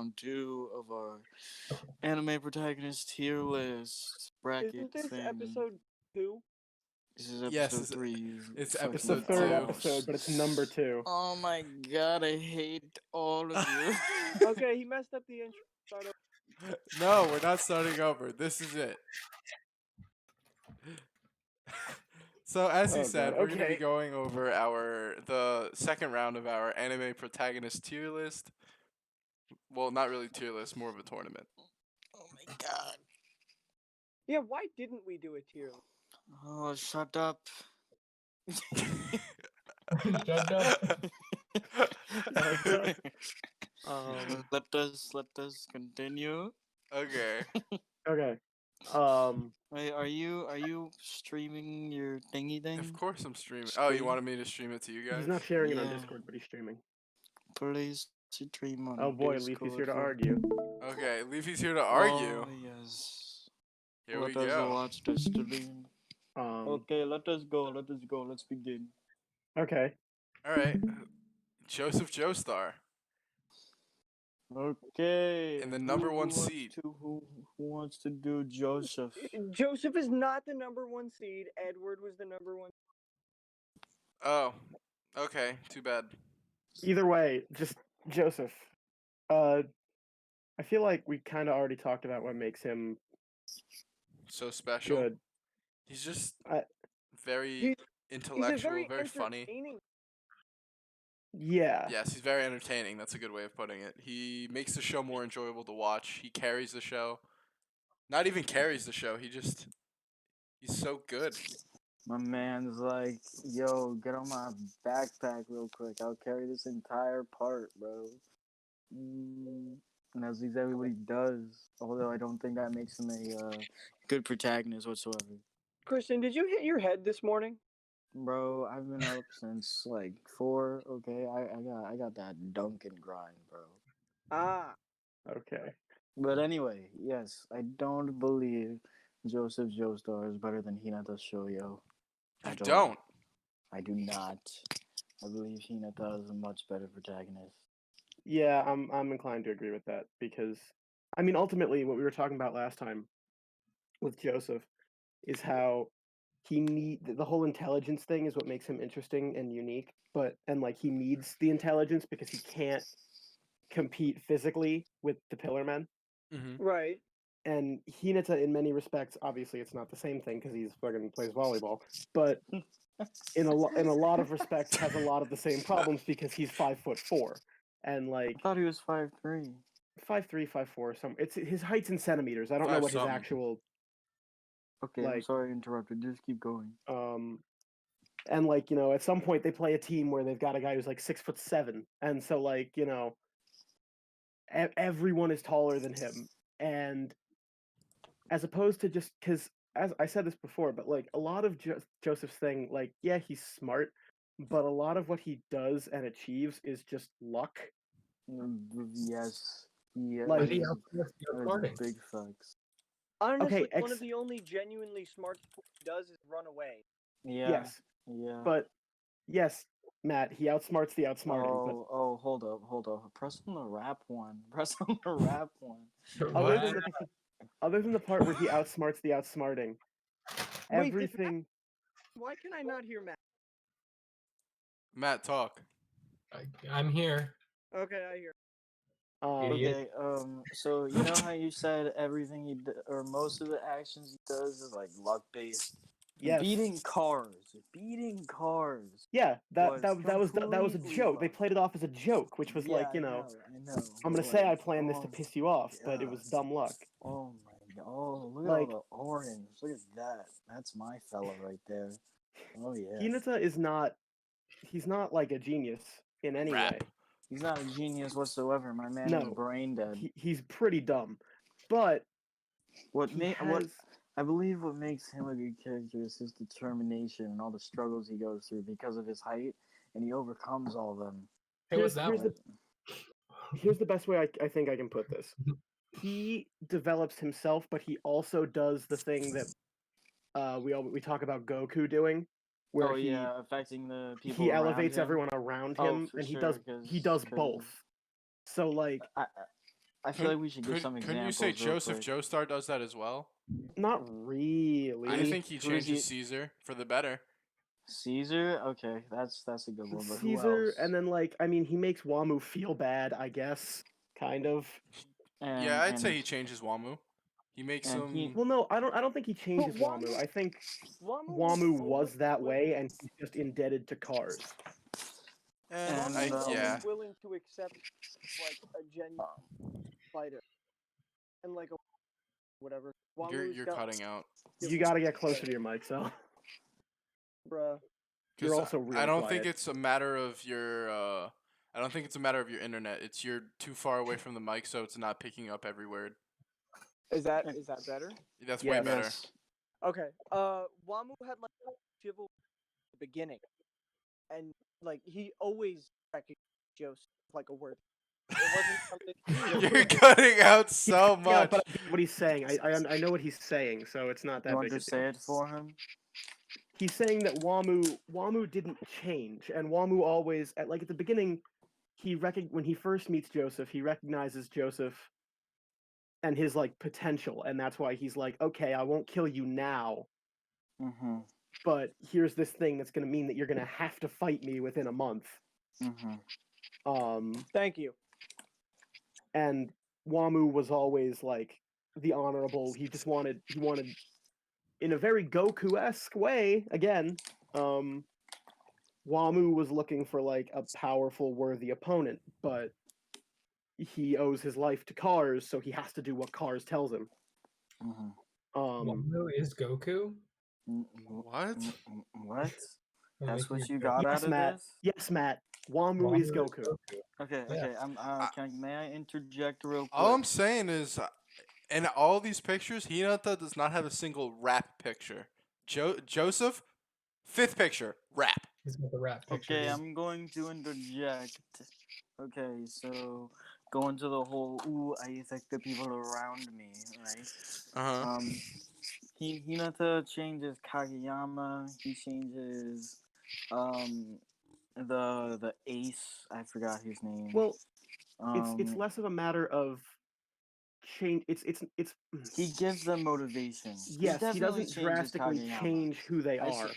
round two of our anime protagonist tier list bracket Isn't this thing. episode 2? This is Yes, episode 3. You it's fucking It's the episode third 2. episode, but it's number 2. Oh my god, I hate all of you. Okay, he messed up the intro. Start over. No, we're not starting over. This is it. So as you Oh, said, God, we're going to be okay. going over the second round of our anime protagonist tier list. Well, not really tier list, more of a tournament. Oh my god. Yeah, why didn't we do a tier list? Oh, shut up. Shut up. Let us continue. Okay. Okay. Wait, are you streaming your thingy thing? Of course I'm streaming. Oh, you wanted me to stream it to you guys? He's not sharing it on Yeah. Discord, but he's streaming. Please stream on Oh boy, Discord Leafy's here to for- argue. Okay, Leafy's here to argue. Oh, yes. Here we Let us go. watch the stream. Um, Okay, let us go. Let's begin. okay. All right. Joseph Joestar. Okay. And the number one wants seed. who wants to do Joseph? Joseph is not the number 1 seed. Edward was the number 1. Oh, okay. Too bad. Either way, just Joseph. I feel like we kind of already talked about what makes him So special. good. He's just I- very He's intellectual, very very funny. entertaining. Yeah. Yes, he's very entertaining. That's a good way of putting it. He makes the show more enjoyable to watch. He carries the show. Not even carries the show. He's so good. My man's like, yo, get on my backpack real quick. I'll carry this entire part, bro. And that's exactly what he does. Although I don't think that makes him a good protagonist whatsoever. Christian, did you hit your head this morning? Bro, I've been up since like 4. Okay, I got that Dunkin' grind, bro. Ah. Okay. But anyway, yes, I don't believe Joseph Joestar is better than Hinata Shoyo. I at all. don't. I do not. I believe Hinata is a much better protagonist. Yeah, I'm inclined to agree with that because, I mean, ultimately, what we were talking about last time with Joseph is how the whole intelligence thing is what makes him interesting and unique. And like he needs the intelligence because he can't compete physically with the Pillar Men. Mm-hmm. Right. And Hinata, in many respects, obviously it's not the same thing because he's fucking plays volleyball, but in a lot of respects has a lot of the same problems because he's 5'4", and like I thought he was 5'3". 5'3", 5'4". It's his height's in centimeters. I don't know Five what his something. actual Okay, I'm like, sorry I interrupted. Just keep going. and like, you know, at some point they play a team where they've got a guy who's like 6'7", and so like, you know, everyone is taller than him, and as opposed to just because, as I said this before, but like a lot of Joseph's thing, like, yeah, he's smart, but a lot of what he does and achieves is just luck. Yes. Yeah. Like, He outsmarting. Big facts. Honestly, Okay, one of the only genuinely smart things he does is run away. Yeah. yes, Yeah. but yes, Matt, he outsmarts the outsmarting. Oh, hold up. Press on the rap one. But What? other than the part where he outsmarts the outsmarting, Wait, everything. Why can I not hear Matt? Matt, talk. I'm here. Okay, I hear. Idiot. Okay. So you know how you said everything or most of the actions he does is like luck based. Yes. Beating cars. Yeah, that was was a completely joke. They luck. played it off as a joke, which was like, you know, I'm gonna say I planned this to piss you off, but it was dumb luck. Oh my god! Oh, look Like, at all the orange. Look at that. That's my fella right there. Oh yeah. Hinata is not. He's not like a genius in any way. Rap. He's not a genius whatsoever. My man No. is brain dead. He's pretty dumb, but What has, I believe what makes him a good character is his determination and all the struggles he goes through because of his height, and he overcomes all of them. Hey, what's that? here's the best way I think I can put this. He develops himself, but he also does the thing that we talk about Goku doing, where affecting the people. he around elevates him. everyone around Oh, him, for and he sure, does 'cause- both. So like, I feel like we should give some Couldn't examples. you say real Joseph quick. Joestar does that as well? Not really. I think he Who does changes he- Caesar for the better. Caesar? Okay, that's a good one. But who Caesar, else? and then he makes Wamu feel bad, I guess, kind of. Yeah, I'd say he changes Wamu. He makes and him. he- Well, no, I don't think he changes Wamu- Wamu. I think Wamu Wamu was always that willing- way, and he's just indebted to cars. And And, Wamu was yeah, always willing to accept like a genuine fighter and like a whatever. Wamu's you're got, cutting out. You got to get closer to your mic, so bruh. you're 'Cause also really I don't quiet. think it's a matter of your. I don't think it's a matter of your internet. It's you're too far away from the mic, so it's not picking up every word. Is that better? That's way Yes. better. Yes. Okay. Wamu had like chivalry at the beginning, and like he always recognized Joseph like a word. It wasn't something. You're cutting out so Yeah, much. but I get what he's saying. I know what he's saying, so it's not that You want big to a just deal. say it for him? He's saying that Wamu didn't change, and Wamu always at the beginning, when he first meets Joseph, he recognizes Joseph and his potential, and that's why he's like, okay, I won't kill you now, Mm-hmm. but here's this thing that's going to mean that you're going to have to fight me within a month. Mm-hmm. Thank you. And Wamu was always the honorable. He wanted in a very Goku-esque way, again, Wamu was looking for a powerful, worthy opponent, but he owes his life to Cars, so he has to do what Cars tells him. Mm-hmm. Wamu is Goku? What? What? Don't That's make what me you go- got Yes, out of Matt. this? Yes, Matt. Wamu is Goku. Okay, Yeah. okay. May I interject real quick? All I'm saying is, in all these pictures, Hinata does not have a single rap picture. Joseph, 5th picture, rap. He's got the rap picture. Okay, dude. I'm going to interject. Okay, so going to the whole "ooh, I affect the people around me," right? Uh huh. Hinata changes Kageyama. He changes the ace. I forgot his name. Well, it's Um, less of a matter of change. It's he gives them motivation. yes, he definitely doesn't changes drastically Kageyama. change who they I are. see.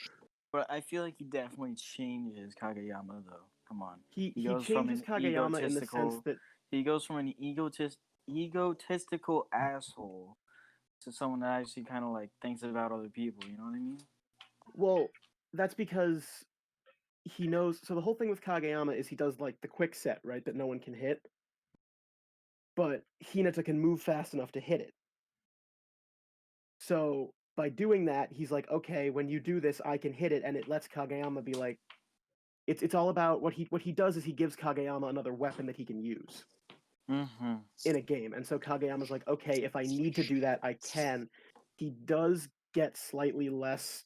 But I feel like he definitely changes Kageyama, though. Come on. He goes from changes an Kageyama in the sense egotistical- that He goes from an egotistical asshole to someone that actually kind of thinks about other people. You know what I mean? well, that's because he knows. So the whole thing with Kageyama is he does the quick set, right, that no one can hit. But Hinata can move fast enough to hit it. So by doing that, he's like, okay, when you do this, I can hit it, and it lets Kageyama be like, it's all about what he does is he gives Kageyama another weapon that he can use Mm-hmm. in a game, and so Kageyama's like, okay, if I need to do that, I can. He does get slightly less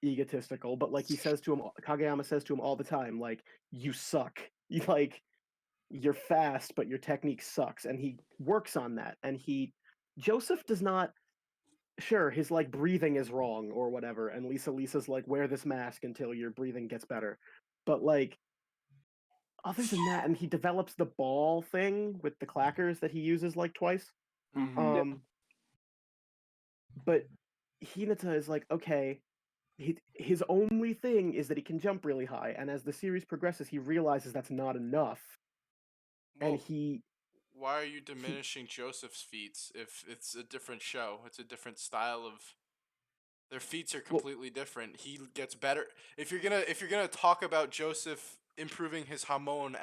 egotistical, but he says to him, Kageyama says to him all the time, you suck. You're fast, but your technique sucks, and he works on that. And Joseph does not. Sure, his breathing is wrong or whatever, and Lisa's like, wear this mask until your breathing gets better. But other than that, and he develops the ball thing with the clackers that he uses twice. Mm-hmm. But Hinata is like, okay, his only thing is that he can jump really high, and as the series progresses, he realizes that's not enough, Well, and he. why are you diminishing Joseph's feats if it's a different show? It's a different style of. Their feats are completely different. He gets better. If you're gonna talk about Joseph improving his hamon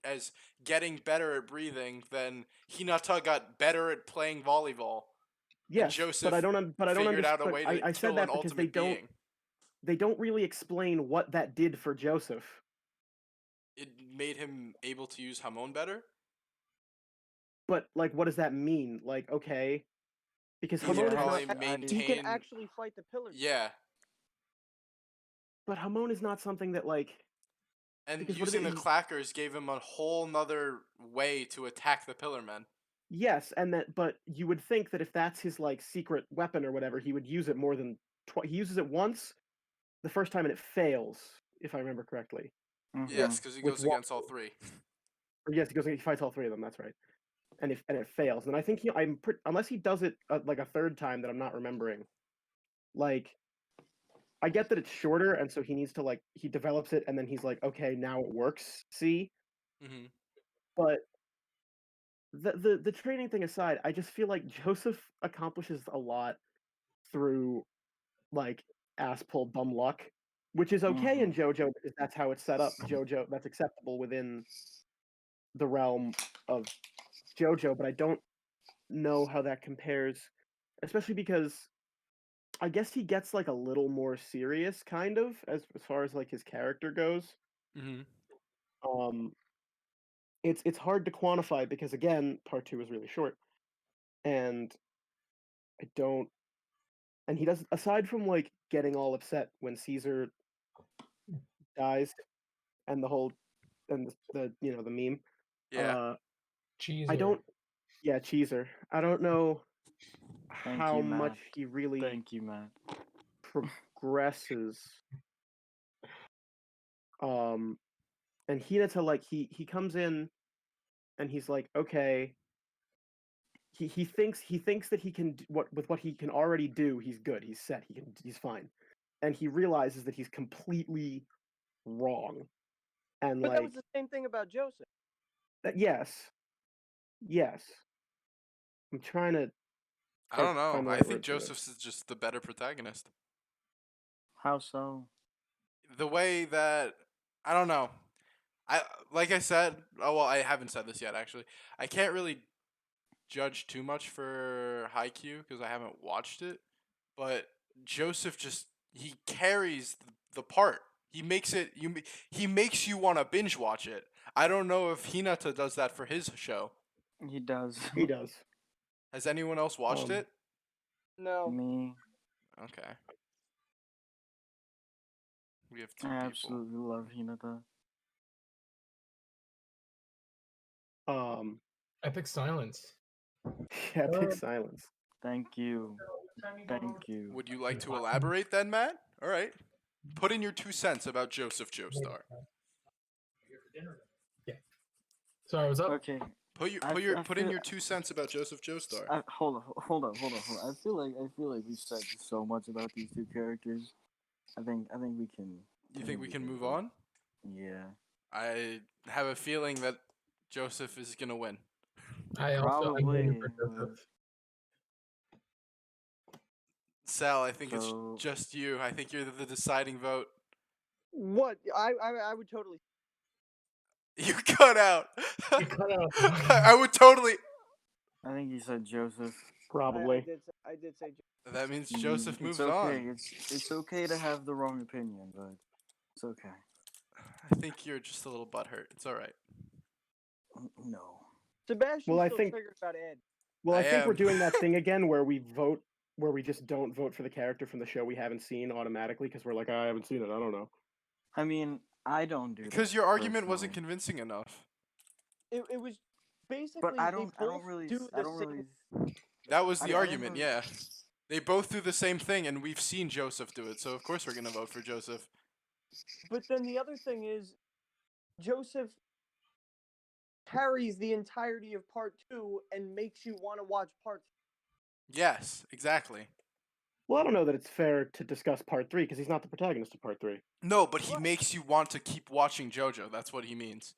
as getting better at breathing, then Hinata got better at playing volleyball. Yes, Joseph but I don't figured out a understand. way to I kill said that an because ultimate being. they don't really explain what that did for Joseph. It made him able to use hamon better. But what does that mean? Okay, because He can Hamon is probably not. maintain. He can actually fight the pillars. Yeah, But Hamon is not something that and Because what using the he- clackers gave him a whole nother way to attack the pillar men. Yes, but you would think that if that's his secret weapon or whatever, he would use it more than twice. He uses it once, the first time, and it fails, if I remember correctly. Mm-hmm. Yes, because he With goes against all three. Or yes, he fights all three of them. That's right. and it fails. And I think unless he does it like a third time that I'm not remembering. Like, I get that it's shorter, and so he needs to he develops it, and then he's like, okay, now it works. See, Mm-hmm. but the training thing aside, I just feel like Joseph accomplishes a lot through like ass pull dumb luck, which is okay in JoJo because that's how it's set up. JoJo, that's acceptable within the realm of JoJo, but I don't know how that compares, especially because I guess he gets like a little more serious, kind of, as far as like his character goes. Mm-hmm. It's hard to quantify because again, part two is really short, and I don't. And he does, aside from like getting all upset when Caesar dies, and the whole and the meme. Yeah. I Cheeser. don't. Yeah, Cheeser. I don't know Thank how you, much Matt. he really Thank you, Matt. progresses. And Hinata, like he comes in and he's like, okay. He thinks that he can what he can already do. He's good. He's set. He's fine. And he realizes that he's completely wrong. And But that was like the same thing about Joseph. yes, yes. I'm trying to I don't know. find the I right think word for this. Joseph's is just the better protagonist. How so? The way that I don't know. I like I said. Oh well, I haven't said this yet. Actually, I can't really judge too much for Haikyuu because I haven't watched it. But Joseph just he carries the part. He makes it he makes you want to binge watch it. I don't know if Hinata does that for his show. He does. He does. Has anyone else watched it? No. Me. Okay. We have two I people. absolutely love Hinata. Epic silence. Epic silence. Thank you. Thank you. Would you like to elaborate then, Matt? All right. Put in your 2 cents about Joseph Joestar. Yeah. Sorry, what's up? Okay. Put in your 2 cents about Joseph Joestar. Hold on. I feel like we've said so much about these two characters. I think we can. You think we can move on? Yeah. I have a feeling that Joseph is gonna win. I'm Probably. voting for Joseph. Sal, I think So- it's just you. I think you're the deciding vote. What? I would totally. You cut out. You cut out. I would totally. I think you said Joseph. Probably. I did say Joseph. That means Joseph moves it's okay. on. It's okay to have the wrong opinion, but it's okay. I think you're just a little butthurt. It's all right. No. Sebastian's Well, I still think- triggered about Ed. Well, I think we're am. doing that thing again where we vote, where we just don't vote for the character from the show we haven't seen automatically because we're like, I haven't seen it. I don't know. I mean, I don't do Because that your argument wasn't personally. convincing enough. It was basically. But I they don't both really. do I the don't same. really. That was the I argument, never- yeah. They both do the same thing, and we've seen Joseph do it, so of course we're gonna vote for Joseph. But then the other thing is, Joseph carries the entirety of part 2 and makes you want to watch part. Yes, exactly. Well, I don't know that it's fair to discuss part 3 because he's not the protagonist of part 3. No, but he Right. makes you want to keep watching JoJo. That's what he means.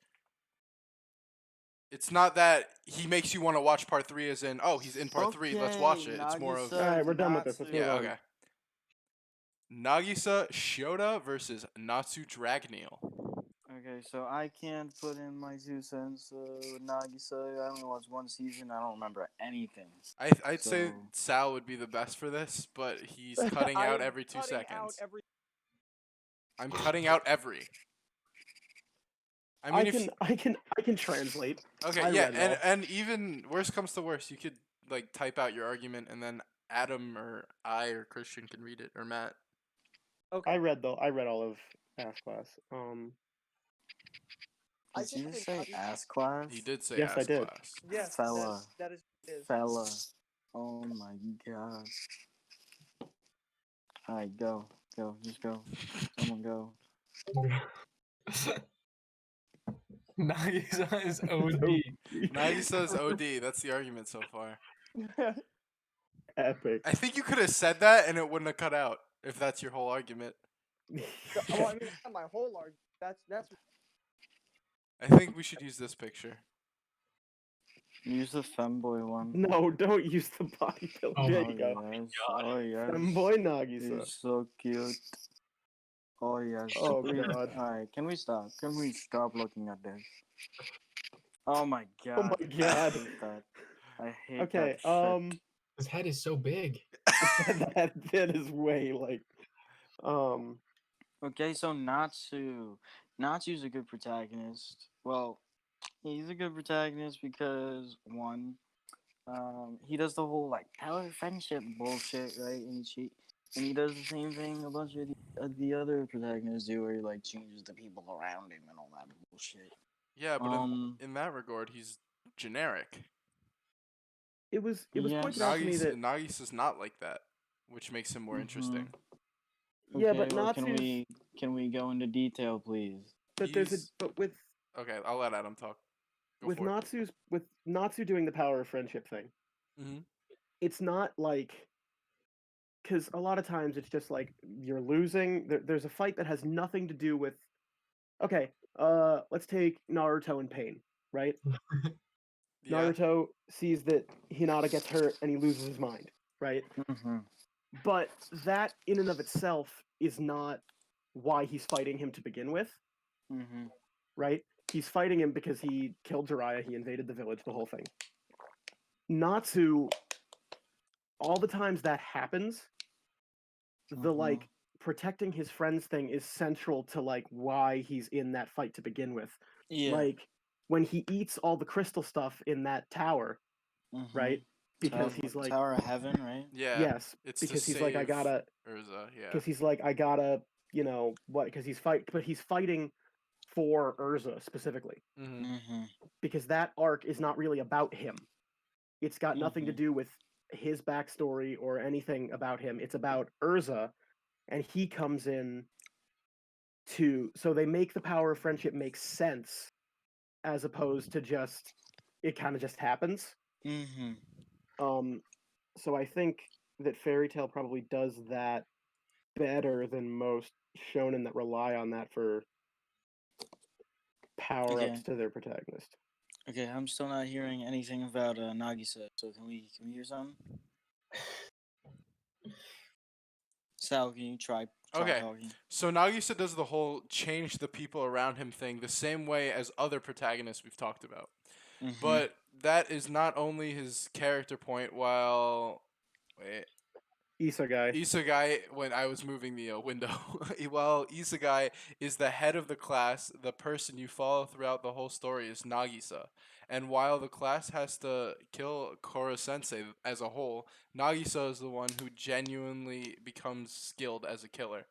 It's not that he makes you want to watch part 3 as in, oh, he's in part 3, let's watch it. It's more of, All right, we're done with this. Let's move yeah, on. okay. Nagisa Shota versus Natsu Dragneel. Okay, so I can't put in my 2 cents. Nagisa, I only watched one season. I don't remember anything. I'd say So- Sal would be the best for this, but he's cutting I out am every 2 cutting seconds. out every. I'm cutting out every. I mean, if I can translate. okay, I yeah, read it all. and even worst comes to worst, you could like type out your argument, and then Adam or I or Christian can read it, or Matt. Okay. I read all of Ass Class. I Did you think just that say Nagisa- ass class? He did say Yes, I ass did. class. Yes, Fella. that is. It is. Fella. Oh my god. Alright, go. Go. Just go. Someone go. Nagisa is It's OD. Nagisa's OD. That's the argument so far. Epic. I think you could have said that and it wouldn't have cut out if that's your whole argument. Well, I mean, it's not my whole argument. That's I think we should use this picture. Use the femboy one. No, don't use the bodybuilder. Oh There my you go. Yes. Oh yes. Femboy Nagisa. He's so cute. Oh yes. Oh, Please. God. Alright, can we stop? Can we stop looking at this? Oh my god. Oh my God. I hate that. I hate Okay, that shit. His head is so big. that is way like, Okay, so Natsu. Natsu's a good protagonist. Well, he's a good protagonist because one, he does the whole like power of friendship bullshit, right? And he does the same thing a bunch of the other protagonists do, where he like changes the people around him and all that bullshit. Yeah, but Um, in that regard, he's generic. it was Yes. pointed out to me that Nagisa's not like that, which makes him more interesting. yeah, but well, Natsu's can we go into detail, please? but there's a He's- but with Okay, I'll let Adam talk. Go with for it. Natsu doing the power of friendship thing. Mhm. It's not like, because a lot of times it's just like you're losing. There's a fight that has nothing to do with. Okay, let's take Naruto and Pain, right? Yeah. Naruto sees that Hinata gets hurt and he loses his mind, right? Mm-hmm. But that in and of itself is not why he's fighting him to begin with, Mm-hmm. right? He's fighting him because he killed Jiraiya, he invaded the village, the whole thing. Natsu, all the times that happens, the like protecting his friends thing is central to like why he's in that fight to begin with. Yeah. Like when he eats all the crystal stuff in that tower, Mhm. right? Because Tower, he's like, Tower of Heaven, right? Yeah. yes, It's to because he's like, I save gotta, Urza, yeah. because he's like, I gotta, you know what? Because he's fighting for Urza specifically, Mhm. Mm-hmm. because that arc is not really about him. It's got nothing to do with his backstory or anything about him. It's about Urza, and he comes in to, so they make the power of friendship make sense as opposed to just it kind of just happens. Mm-hmm. So I think that Fairy Tail probably does that better than most shonen that rely on that for power ups Okay. to their protagonist. Okay, I'm still not hearing anything about Nagisa. So can we hear something? Sal, can you try Okay. talking? So Nagisa does the whole change the people around him thing the same way as other protagonists we've talked about. Mhm. But that is not only his character point while Isegai. Isegai, when I was moving the window, while Isegai is the head of the class, the person you follow throughout the whole story is Nagisa. And while the class has to kill Koro Sensei as a whole, Nagisa is the one who genuinely becomes skilled as a killer.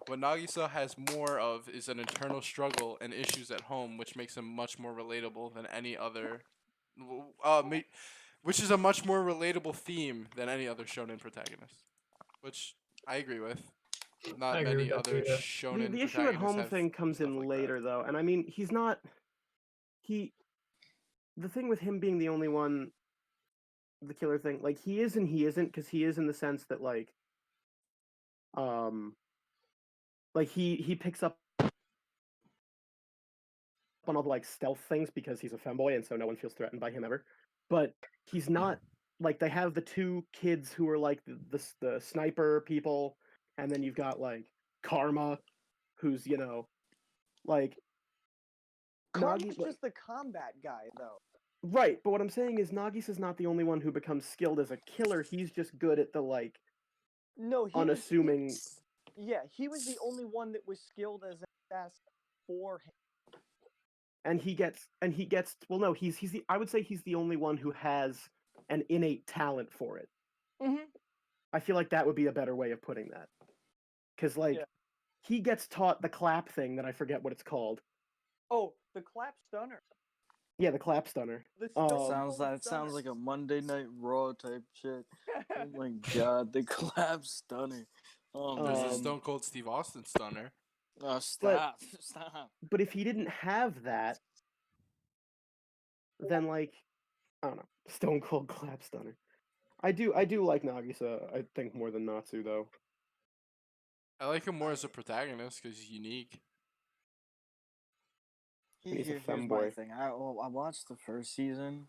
What Nagisa has more of is an internal struggle and issues at home, which makes him much more relatable than any other. Which is a much more relatable theme than any other shonen protagonist. Which I agree with. I Not agree many with that other too, yeah. shonen The issue at protagonists home have thing comes stuff in like later that. though, and I mean he's not the thing with him being the only one, the killer thing, like he is and he isn't, because he is in the sense that like he picks up on all the like stealth things because he's a femboy and so no one feels threatened by him ever. But he's not, like they have the two kids who are like the sniper people, and then you've got like Karma, who's like Karma's just the combat guy, though. right. But what I'm saying is Nagisa's not the only one who becomes skilled as a killer. He's just good at the like No, unassuming. Yeah, he was the only one that was skilled as an assassin for him. And he gets well, no, he's the, I would say he's the only one who has an innate talent for it. Mm-hmm. I feel like that would be a better way of putting that, because like Yeah. he gets taught the clap thing that I forget what it's called. Oh, the clap stunner. Yeah, the clap stunner. The sounds like a Monday Night Raw type shit. Oh my god, the collapse stunner. Oh There's a man. Stone Cold Steve Austin stunner. Oh, stop. Stop. But if he didn't have that, then like I don't know, Stone Cold Clap Stunner. I do like Nagisa. I think more than Natsu though. I like him more as a protagonist because he's unique. And he's a Here's my femboy. thing. I watched the first season,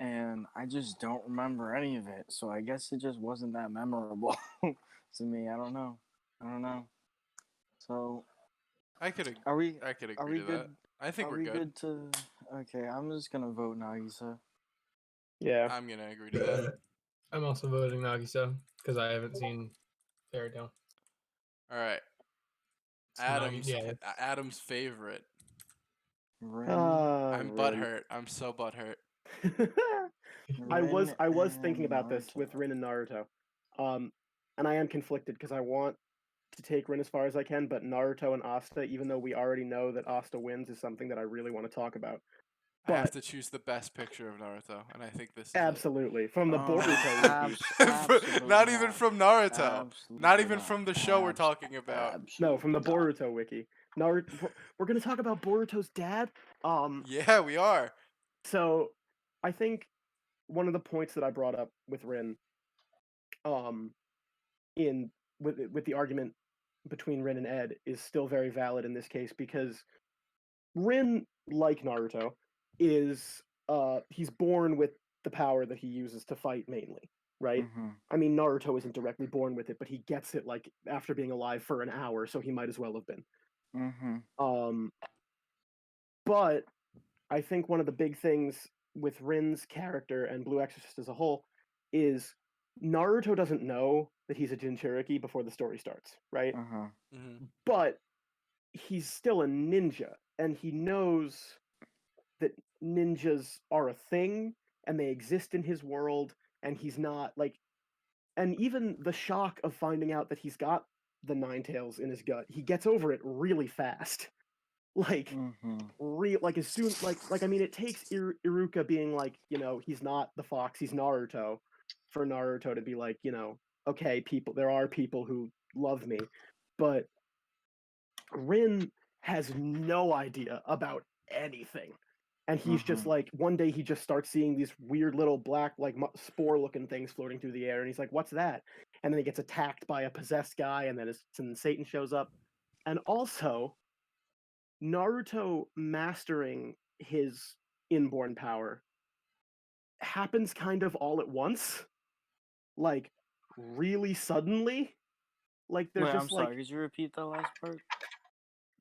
and I just don't remember any of it. So I guess it just wasn't that memorable to me. I don't know. So I could are we I could are agree we to good? that. I think Are we're we good. good to? Okay, I'm just gonna vote Nagisa. Yeah. I'm gonna agree to that. I'm also voting Nagisa because I haven't seen Fairy Tail. All right, So yeah, Adam's favorite. I'm Rin, butthurt. I'm so butthurt. I Rin was thinking and about this with Naruto. Rin and Naruto, um, and I am conflicted because I want to take Rin as far as I can, but Naruto and Asta, even though we already know that Asta wins, is something that I really want to talk about. I have But to choose the best picture of Naruto, and I think this is absolutely, from the Boruto wiki, Absolutely not even from Naruto. Not Absolutely even not. from the show we're talking about. no, from the Absolutely not. Boruto wiki. Naruto, we're gonna talk about Boruto's dad. Yeah, we are. So I think one of the points that I brought up with Rin, um, in with the argument between Rin and Ed is still very valid in this case because Rin, like Naruto, is he's born with the power that he uses to fight mainly, right? Mhm. I mean, Naruto isn't directly born with it, but he gets it like after being alive for an hour, so he might as well have been. Mhm. But I think one of the big things with Rin's character and Blue Exorcist as a whole is Naruto doesn't know that he's a Jinchuriki before the story starts, right? Uh-huh. But he's still a ninja, and he knows that ninjas are a thing and they exist in his world, and he's not like, and even the shock of finding out that he's got the nine tails in his gut, he gets over it really fast. Like Mhm. like as soon like I mean it takes Iruka being like, he's not the fox, he's Naruto, for Naruto to be like, okay, there are people who love me, but Rin has no idea about anything. And he's just Mhm. like, one day he just starts seeing these weird little black, like spore looking things floating through the air. And he's like, what's that? And then he gets attacked by a possessed guy. And then Satan shows up. And also, Naruto mastering his inborn power happens kind of all at once. Like, really suddenly. Like, they're Wait, I'm just like, sorry. Could you repeat that last part?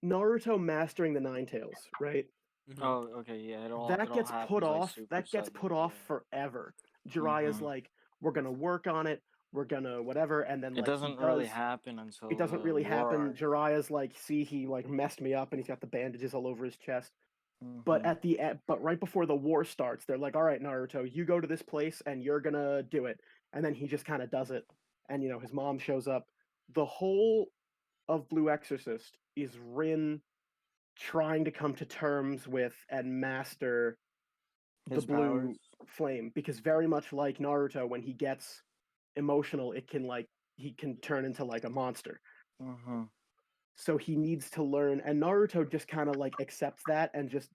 Naruto mastering the nine tails, right? Mm-hmm. Oh, okay. Yeah, it that all gets put happens like off super that gets sudden. put Yeah. off forever. Jiraiya's Mhm. like, we're gonna work on it, we're gonna whatever, and then It like he doesn't really does, happen it until doesn't the really war happen. arc. Jiraiya's like, see, he like messed me up and he's got the bandages all over his chest. But Mhm. at the end, but right before the war starts, they're like, all right, Naruto, you go to this place and you're gonna do it. And then he just kind of does it, and his mom shows up. The whole of Blue Exorcist is Rin trying to come to terms with and master the His powers. blue flame, because very much like Naruto, when he gets emotional, it can like he can turn into like a monster. Mhm. So he needs to learn, and Naruto just kind of like accepts that, and just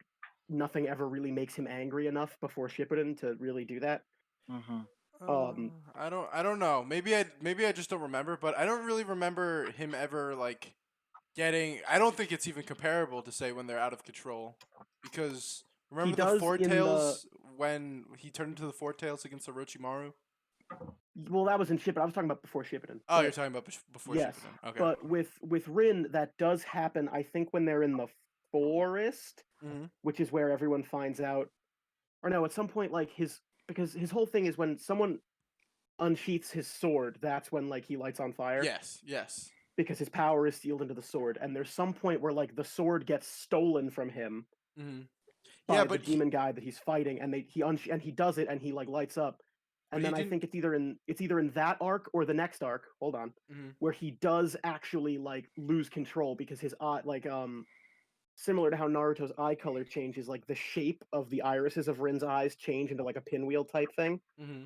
nothing ever really makes him angry enough before Shippuden to really do that. Mhm. Um, I don't know. Maybe I just don't remember, but I don't really remember him ever like getting. I don't think it's even comparable to say when they're out of control, because he remember the does Four in the Tails when he turned into the Four Tails against Orochimaru? well, that was in Shippuden. I was talking about before Shippuden, Oh, you're but talking about before yes, Shippuden. Okay. but with Rin, that does happen. I think when they're in the forest, Mm-hmm. which is where everyone finds out, or no, at some point, like because his whole thing is when someone unsheaths his sword, that's when like he lights on fire, Yes. Yes. because his power is sealed into the sword. And there's some point where like the sword gets stolen from him Mm-hmm. Yeah, by the demon guy that he's fighting, and and he does it, and he like lights up. but And he then I didn't. think it's either in that arc or the next arc. Hold on, Mm-hmm. where he does actually like lose control because his eye, like similar to how Naruto's eye color changes, like the shape of the irises of Rin's eyes change into like a pinwheel type thing, Mm-hmm.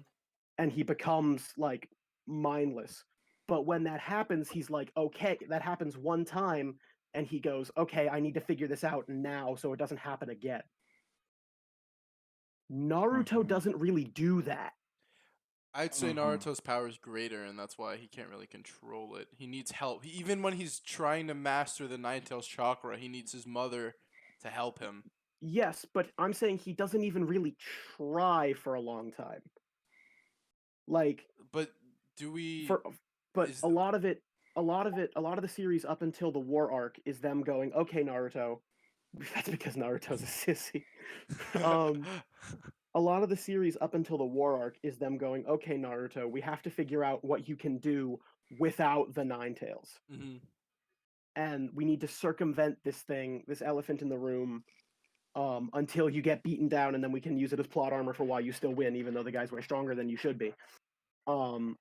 and he becomes like mindless. But when that happens, he's like, okay, that happens one time, and he goes, okay, I need to figure this out now so it doesn't happen again. Naruto Mhm. doesn't really do that. I'd say Mhm. Naruto's power is greater, and that's why he can't really control it. He needs help. Even when he's trying to master the Nine Tails chakra, he needs his mother to help him. Yes, but I'm saying he doesn't even really try for a long time. Like But do we? for but Is a lot of the series up until the war arc is them going, okay, Naruto. That's because Naruto's a sissy. um, a lot of the series up until the war arc is them going, okay, Naruto, we have to figure out what you can do without the Nine Tails, Mhm. and we need to circumvent this thing, this elephant in the room, until you get beaten down, and then we can use it as plot armor for why you still win, even though the guy's way stronger than you should be. Um,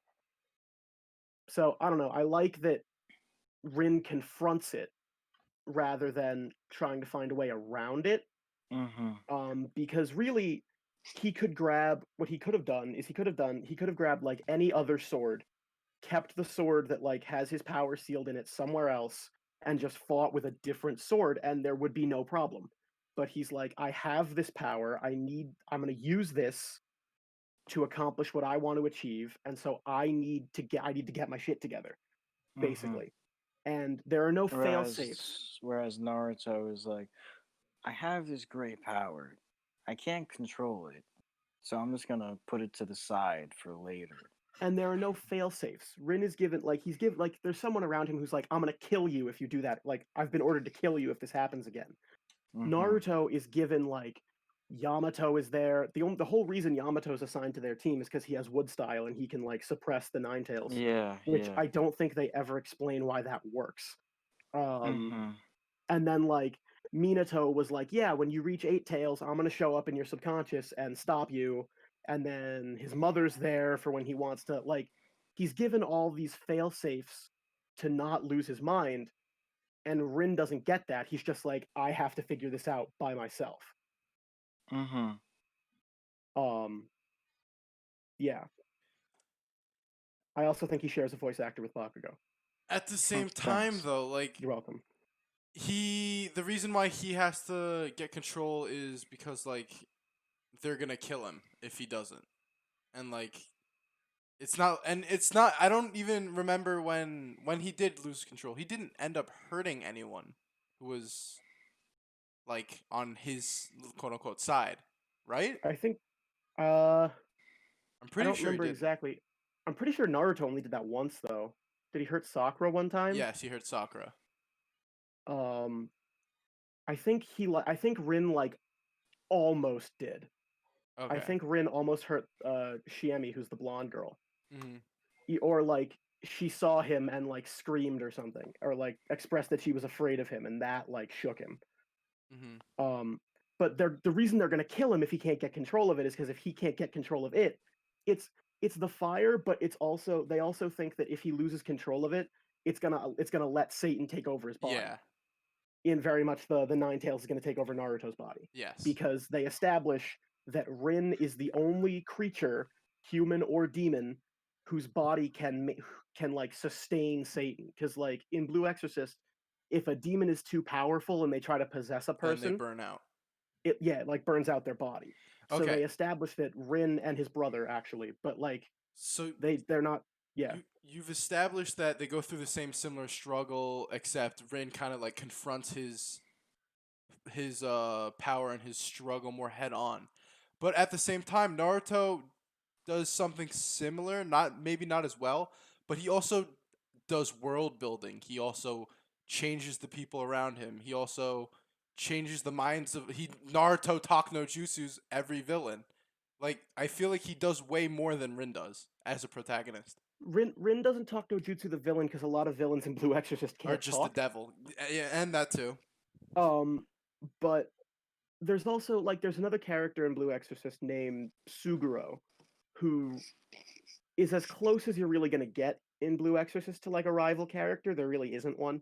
so I don't know. I like that Rin confronts it rather than trying to find a way around it. Because really, he could grab what he could have done is he could have grabbed like any other sword, kept the sword that like has his power sealed in it somewhere else, and just fought with a different sword, and there would be no problem. But he's like, I have this power. I'm going to use this to accomplish what I want to achieve, and so I need to get my shit together, basically. And there are no fail safes. Whereas Naruto is like, I have this great power. I can't control it. So I'm just gonna put it to the side for later. And there are no fail safes. Rin is given there's someone around him who's like, I'm gonna kill you if you do that. Like, I've been ordered to kill you if this happens again. Naruto is given like Yamato is there. The whole reason Yamato is assigned to their team is because he has wood style and he can like suppress the Nine Tails. Yeah, Which yeah. I don't think they ever explain why that works. Mm-hmm. And then like Minato was like, yeah, when you reach Eight Tails, I'm gonna show up in your subconscious and stop you. And then his mother's there for when he wants to like. He's given all these fail safes to not lose his mind, and Rin doesn't get that. He's just like, I have to figure this out by myself. Mm-hmm. Yeah. I also think he shares a voice actor with Bakugo. At the same Thanks. time, though, like You're welcome. the reason why he has to get control is because like they're gonna kill him if he doesn't, and like it's not. I don't even remember when he did lose control. He didn't end up hurting anyone who was like on his quote unquote side, right? I think I'm I pretty don't sure he remember didn't. exactly. I'm pretty sure Naruto only did that once though. Did he hurt Sakura one time? Yes, he hurt Sakura. Um I think Rin like almost did. I Okay. think Rin almost hurt Shiemi, who's the blonde girl. Mm-hmm. Or like she saw him and like screamed or something, or like expressed that she was afraid of him, and that like shook him. Mm-hmm. But the reason they're gonna kill him if he can't get control of it is because if he can't get control of it, it's it's the fire, but it's also they also think that if he loses control of it, it's gonna let Satan take over his body. Yeah. In very much the Nine Tails is gonna take over Naruto's body. Yes. Because they establish that Rin is the only creature, human or demon, whose body can like sustain Satan. Because like in Blue Exorcist, if a demon is too powerful and they try to possess a Then they person, burn out. it like burns out their body. So Okay. they establish that Rin and his brother actually, but like So they're not. Yeah, you've established that they go through the same similar struggle, except Rin kind of like confronts his power and his struggle more head on. But at the same time, Naruto does something similar, maybe not as well, but he also does world building. He also changes the people around him. He also changes the minds of Naruto talk no jutsus every villain. Like I feel like he does way more than Rin does as a protagonist. Rin doesn't talk to Jutsu the villain because a lot of villains in Blue Exorcist Or can't just the talk. devil. Yeah, and that too. But there's also like there's another character in Blue Exorcist named Suguro, who is as close as you're really gonna get in Blue Exorcist to like a rival character. There really isn't one.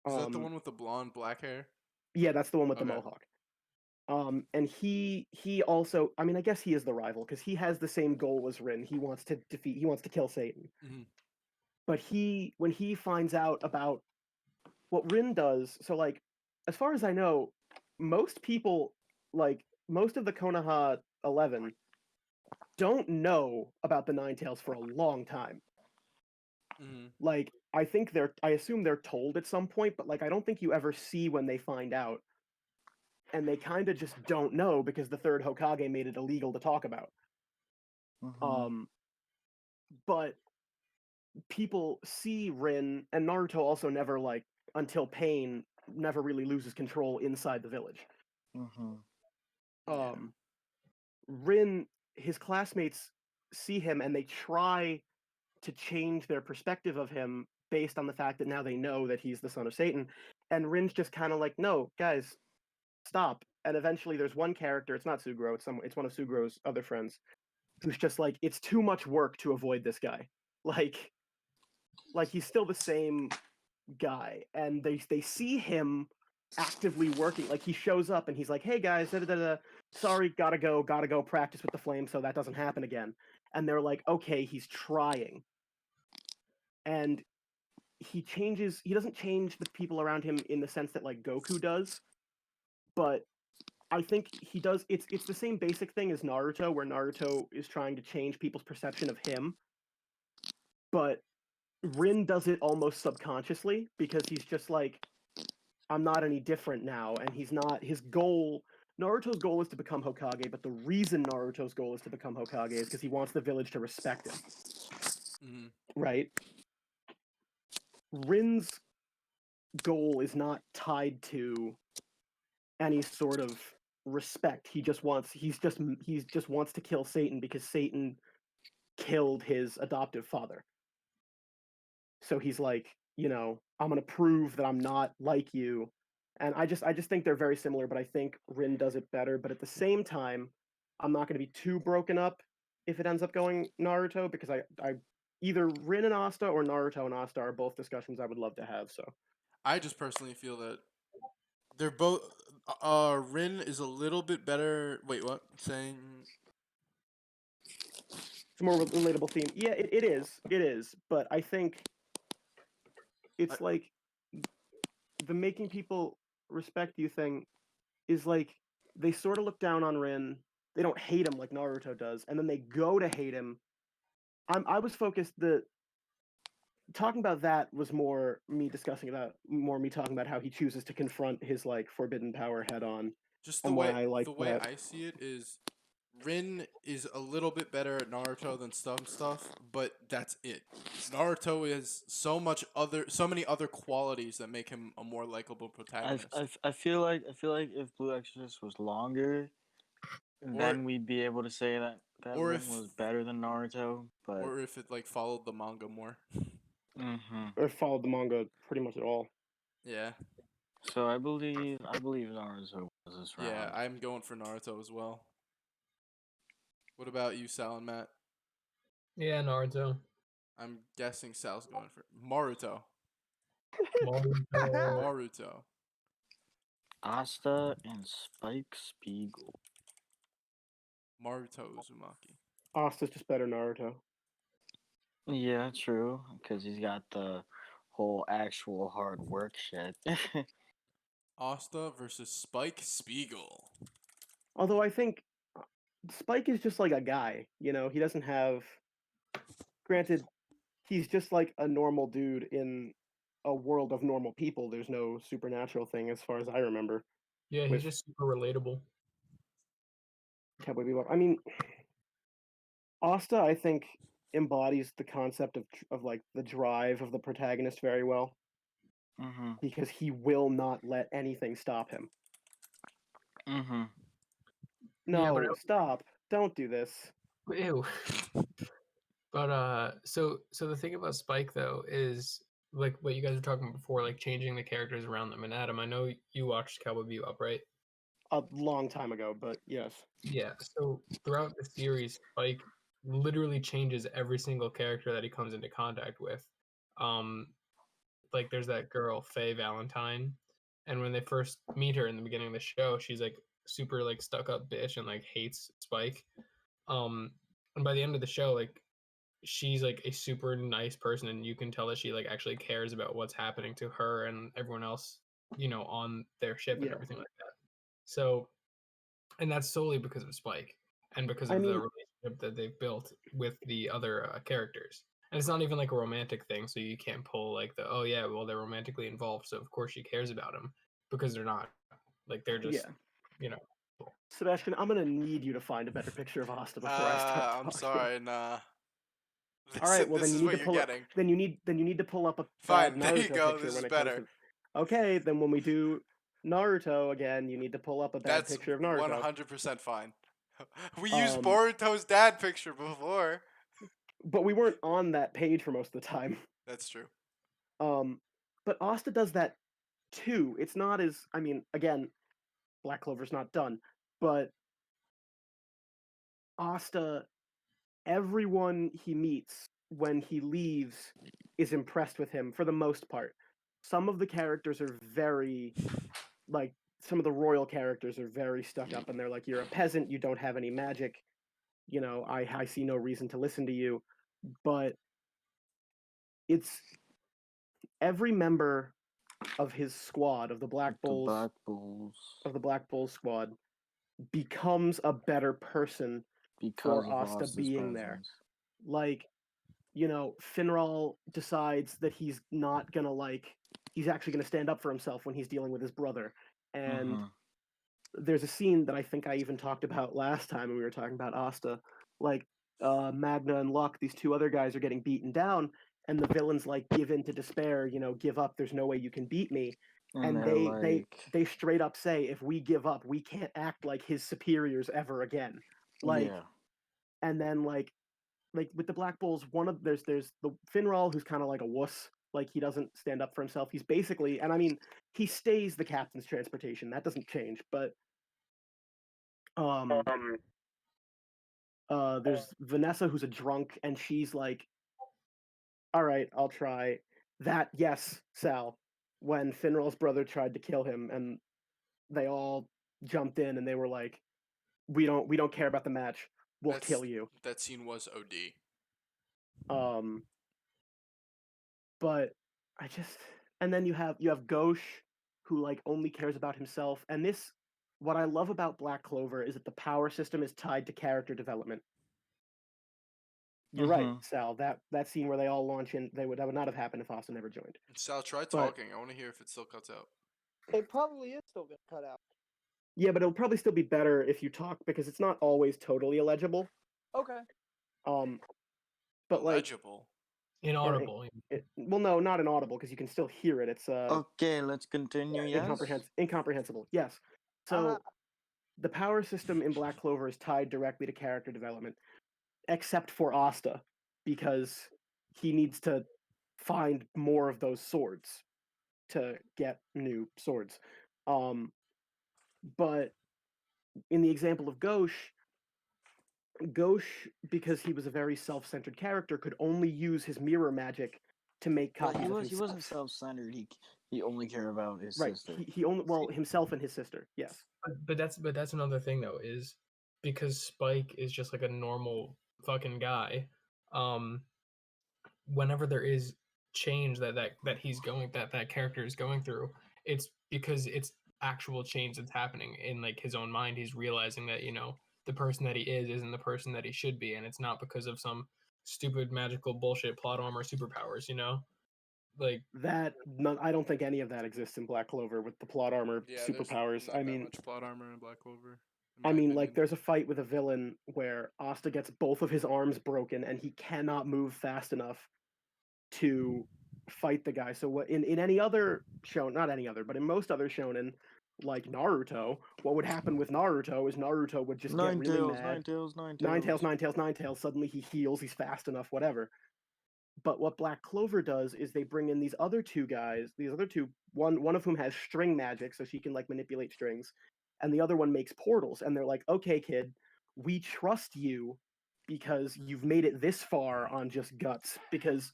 Is that the one with the blonde black hair? Yeah, that's the one with the Okay. mohawk. And he also, I mean, I guess he is the rival because he has the same goal as Rin. He wants to kill Satan. Mm-hmm. But when he finds out about what Rin does, so like, as far as I know, most people, like most of the Konoha 11 don't know about the Ninetales for a long time. Like, I assume they're told at some point, but like I don't think you ever see when they find out. And they kind of just don't know because the third Hokage made it illegal to talk about. But people see Rin, and Naruto also never, like, until Pain, never really loses control inside the village. Rin, his classmates see him and they try to change their perspective of him based on the fact that now they know that he's the son of Satan. And Rin's just kind of like, no, guys, stop. And eventually there's one character, it's not Suguro, it's one of Suguro's other friends, who's just like, it's too much work to avoid this guy. Like he's still the same guy. And they see him actively working. Like, he shows up and he's like, hey guys, sorry, gotta go practice with the flame so that doesn't happen again. And they're like, okay, he's trying. And he doesn't change the people around him in the sense that like Goku does, but I think he does. It's the same basic thing as Naruto, where Naruto is trying to change people's perception of him, but Rin does it almost subconsciously because he's just like, I'm not any different now, and he's not. Naruto's goal is to become Hokage, but the reason Naruto's goal is to become Hokage is because he wants the village to respect him. Right? Rin's goal is not tied to any sort of respect. He just wants to kill Satan because Satan killed his adoptive father. So he's like, I'm gonna prove that I'm not like you. And I just think they're very similar, but I think Rin does it better. But at the same time, I'm not gonna be too broken up if it ends up going Naruto, because I either Rin and Asta or Naruto and Asta are both discussions I would love to have. So I just personally feel that they're both. Rin is a little bit better. Wait, what? Saying it's a more relatable theme. Yeah, it is. But I think it's like the making people respect you thing is like they sort of look down on Rin. They don't hate him like Naruto does, and then they go to hate him. I was focused. Talking about that was more me talking about how he chooses to confront his like forbidden power head on. just and why I the like way that. I see it is, Rin is a little bit better at Naruto than some stuff, but that's it. Naruto has so many other qualities that make him a more likable protagonist. I feel like if Blue Exorcist was longer, then we'd be able to say that or Rin if- was better than Naruto. But Or if it like followed the manga more. Or followed the manga pretty much at all. Yeah. So I believe Naruto was this round. Yeah, I'm going for Naruto as well. What about you, Sal and Matt? Yeah, Naruto. I'm guessing Sal's going for Maruto. Naruto. Maruto. Asta and Spike Spiegel. Maruto Uzumaki. Asta's just better Naruto. Yeah, true. Because he's got the whole actual hard work shit. Asta versus Spike Spiegel. Although I think Spike is just like a guy, he doesn't have. Granted, he's just like a normal dude in a world of normal people. There's no supernatural thing as far as I remember. Yeah, he's just super relatable. Cowboy Bebop. I mean, Asta, I think, embodies the concept of like the drive of the protagonist very well. Because he will not let anything stop him. No, Yeah, stop. Don't do this. Ew. But so the thing about Spike though is like what you guys were talking before, like changing the characters around them. And Adam, I know you watched Cowboy Bebop, right? A long time ago, but yes. Yeah. So throughout the series, Spike literally changes every single character that he comes into contact with. Like there's that girl, Faye Valentine, and when they first meet her in the beginning of the show, she's like super like stuck up bitch and like hates Spike. And by the end of the show, like she's like a super nice person, and you can tell that she like actually cares about what's happening to her and everyone else, on their ship and everything like that. So, and that's solely because of Spike. and because I of the mean- relationship that they've built with the other characters. And it's not even like a romantic thing, so you can't pull like the, oh yeah, well, they're romantically involved, so of course she cares about him, because they're not. Like they're just, Yeah. you know. Sebastian, I'm gonna need you to find a better picture of Asta before I start talking. I'm sorry, nah. All right, well This then you is need what to you're pull up. getting. Then you need to pull up a Fine, there you Naruto go. picture This when is it comes better. to. Okay, then when we do Naruto again, you need to pull up a bad That's picture of Naruto. 100% fine. We used Um, Boruto's dad picture before. But we weren't on that page for most of the time. That's true. But Asta does that too. It's not as, I mean, again, Black Clover's not done, but Asta, everyone he meets when he leaves is impressed with him for the most part. Some of the characters are very, like, some of the royal characters are very stuck up and they're like, you're a peasant, you don't have any magic, you know, I see no reason to listen to you. But it's every member of his squad, of the Black The Bulls, Black Bulls. of the Black Bulls squad, becomes a better person Because for of Asta Asta's being there. presence. Like, you know, Finral decides that he's not gonna, like, he's actually gonna stand up for himself when he's dealing with his brother. And there's a scene that I think I even talked about last time when we were talking about Asta. Like, Magna and Luck, these two other guys are getting beaten down, and the villains like give in to despair, you know, give up, there's no way you can beat me. And they're they straight up say, if we give up, we can't act like his superiors ever again. Like, yeah. and then like with the Black Bulls, there's the Finral, who's kind of like a wuss. Like, he doesn't stand up for himself. He's basically, and I mean, he stays the captain's transportation. That doesn't change. But there's Vanessa, who's a drunk, and she's like, all right, I'll try that. Yes, Sal. When Finral's brother tried to kill him, and they all jumped in, and they were like, we don't care about the match. We'll kill you. That scene was OD. But I just, and then you have Ghosh, who like only cares about himself. And this, what I love about Black Clover is that the power system is tied to character development. You're right, Sal. That scene where they all launch in, that would not have happened if Asta never joined. Sal, try talking. I want to hear if it still cuts out. It probably is still gonna cut out. Yeah, but it'll probably still be better if you talk, because it's not always totally illegible. Okay. But like Illegible. Inaudible. well, no, not inaudible, because you can still hear it. It's Okay, let's continue. Yes. incomprehensible. Yes. So the power system in Black Clover is tied directly to character development, except for Asta, because he needs to find more of those swords to get new swords. But in the example of Ghosh, because he was a very self-centered character, could only use his mirror magic to make But copies of himself. he wasn't self-centered. He only cared about his Right. sister. He only, well, himself and his sister. Yes. But that's another thing though, is because Spike is just like a normal fucking guy. Whenever there is change that character is going through, it's because it's actual change that's happening in like his own mind. He's realizing that, you know, the person that he is isn't the person that he should be, and it's not because of some stupid magical bullshit plot armor superpowers, you know? Like that, I don't think any of that exists in Black Clover with the plot armor superpowers. There's not that much plot armor in Black Clover. I mean, like, there's a fight with a villain where Asta gets both of his arms broken and he cannot move fast enough to fight the guy. So what in any other show, not any other, but in most other shonen, like Naruto, what would happen with Naruto is Naruto would just get really mad. Nine tails. Suddenly he heals, he's fast enough, whatever. But what Black Clover does is they bring in these other two guys, one of whom has string magic, so she can like manipulate strings, and the other one makes portals. And they're like, okay, kid, we trust you because you've made it this far on just guts. Because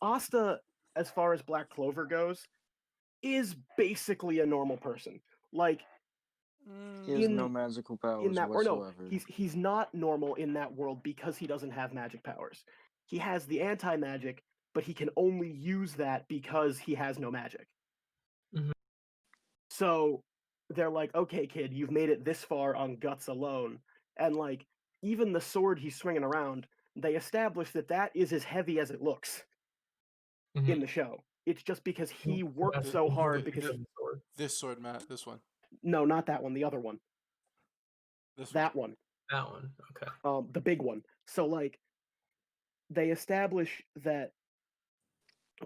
Asta, as far as Black Clover goes, is basically a normal person. Like, he has no magical powers whatsoever. Or no, he's not normal in that world because he doesn't have magic powers. He has the anti-magic, but he can only use that because he has no magic. Mhm. So they're like, okay, kid, you've made it this far on guts alone. And like, even the sword he's swinging around, they establish that is as heavy as it looks in the show. It's just because he worked so hard because This sword, Matt. This one. no, not that one, the other one. That one. That one. Okay. The big one. So like they establish that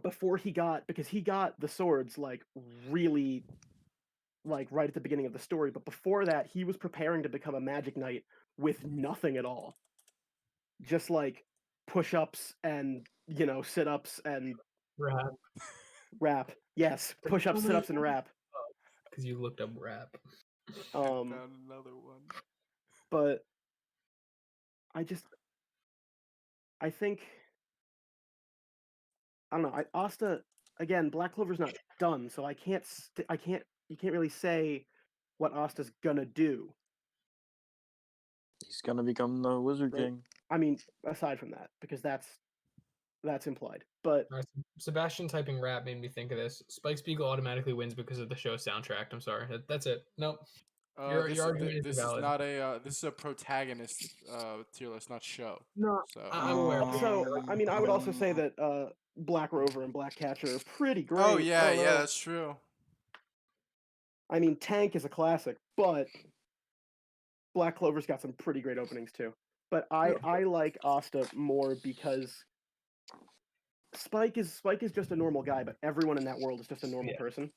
before because he got the swords like really like right at the beginning of the story, but before that he was preparing to become a magic knight with nothing at all. Just like push-ups and, sit-ups and rap. Yes, push-ups, sit-ups and rap. Because you looked up rap. I found another one. But I think I don't know. Asta again. Black Clover's not done, so you can't really say what Asta's gonna do. He's gonna become the Wizard Right. King. I mean, aside from that, because that's implied. But All right, Sebastian typing rap made me think of this. Spike Spiegel automatically wins because of the show soundtrack. I'm sorry. That's it. Nope. Your argument this is valid. is not a this is a protagonist tier list, not show. No, So I'm aware. So I mean, I would also say that Black Rover and Black Catcher are pretty great. oh yeah, I don't know. that's true. I mean, Tank is a classic, but Black Clover's got some pretty great openings too. But I like Asta more because Spike is just a normal guy, but everyone in that world is just a normal person.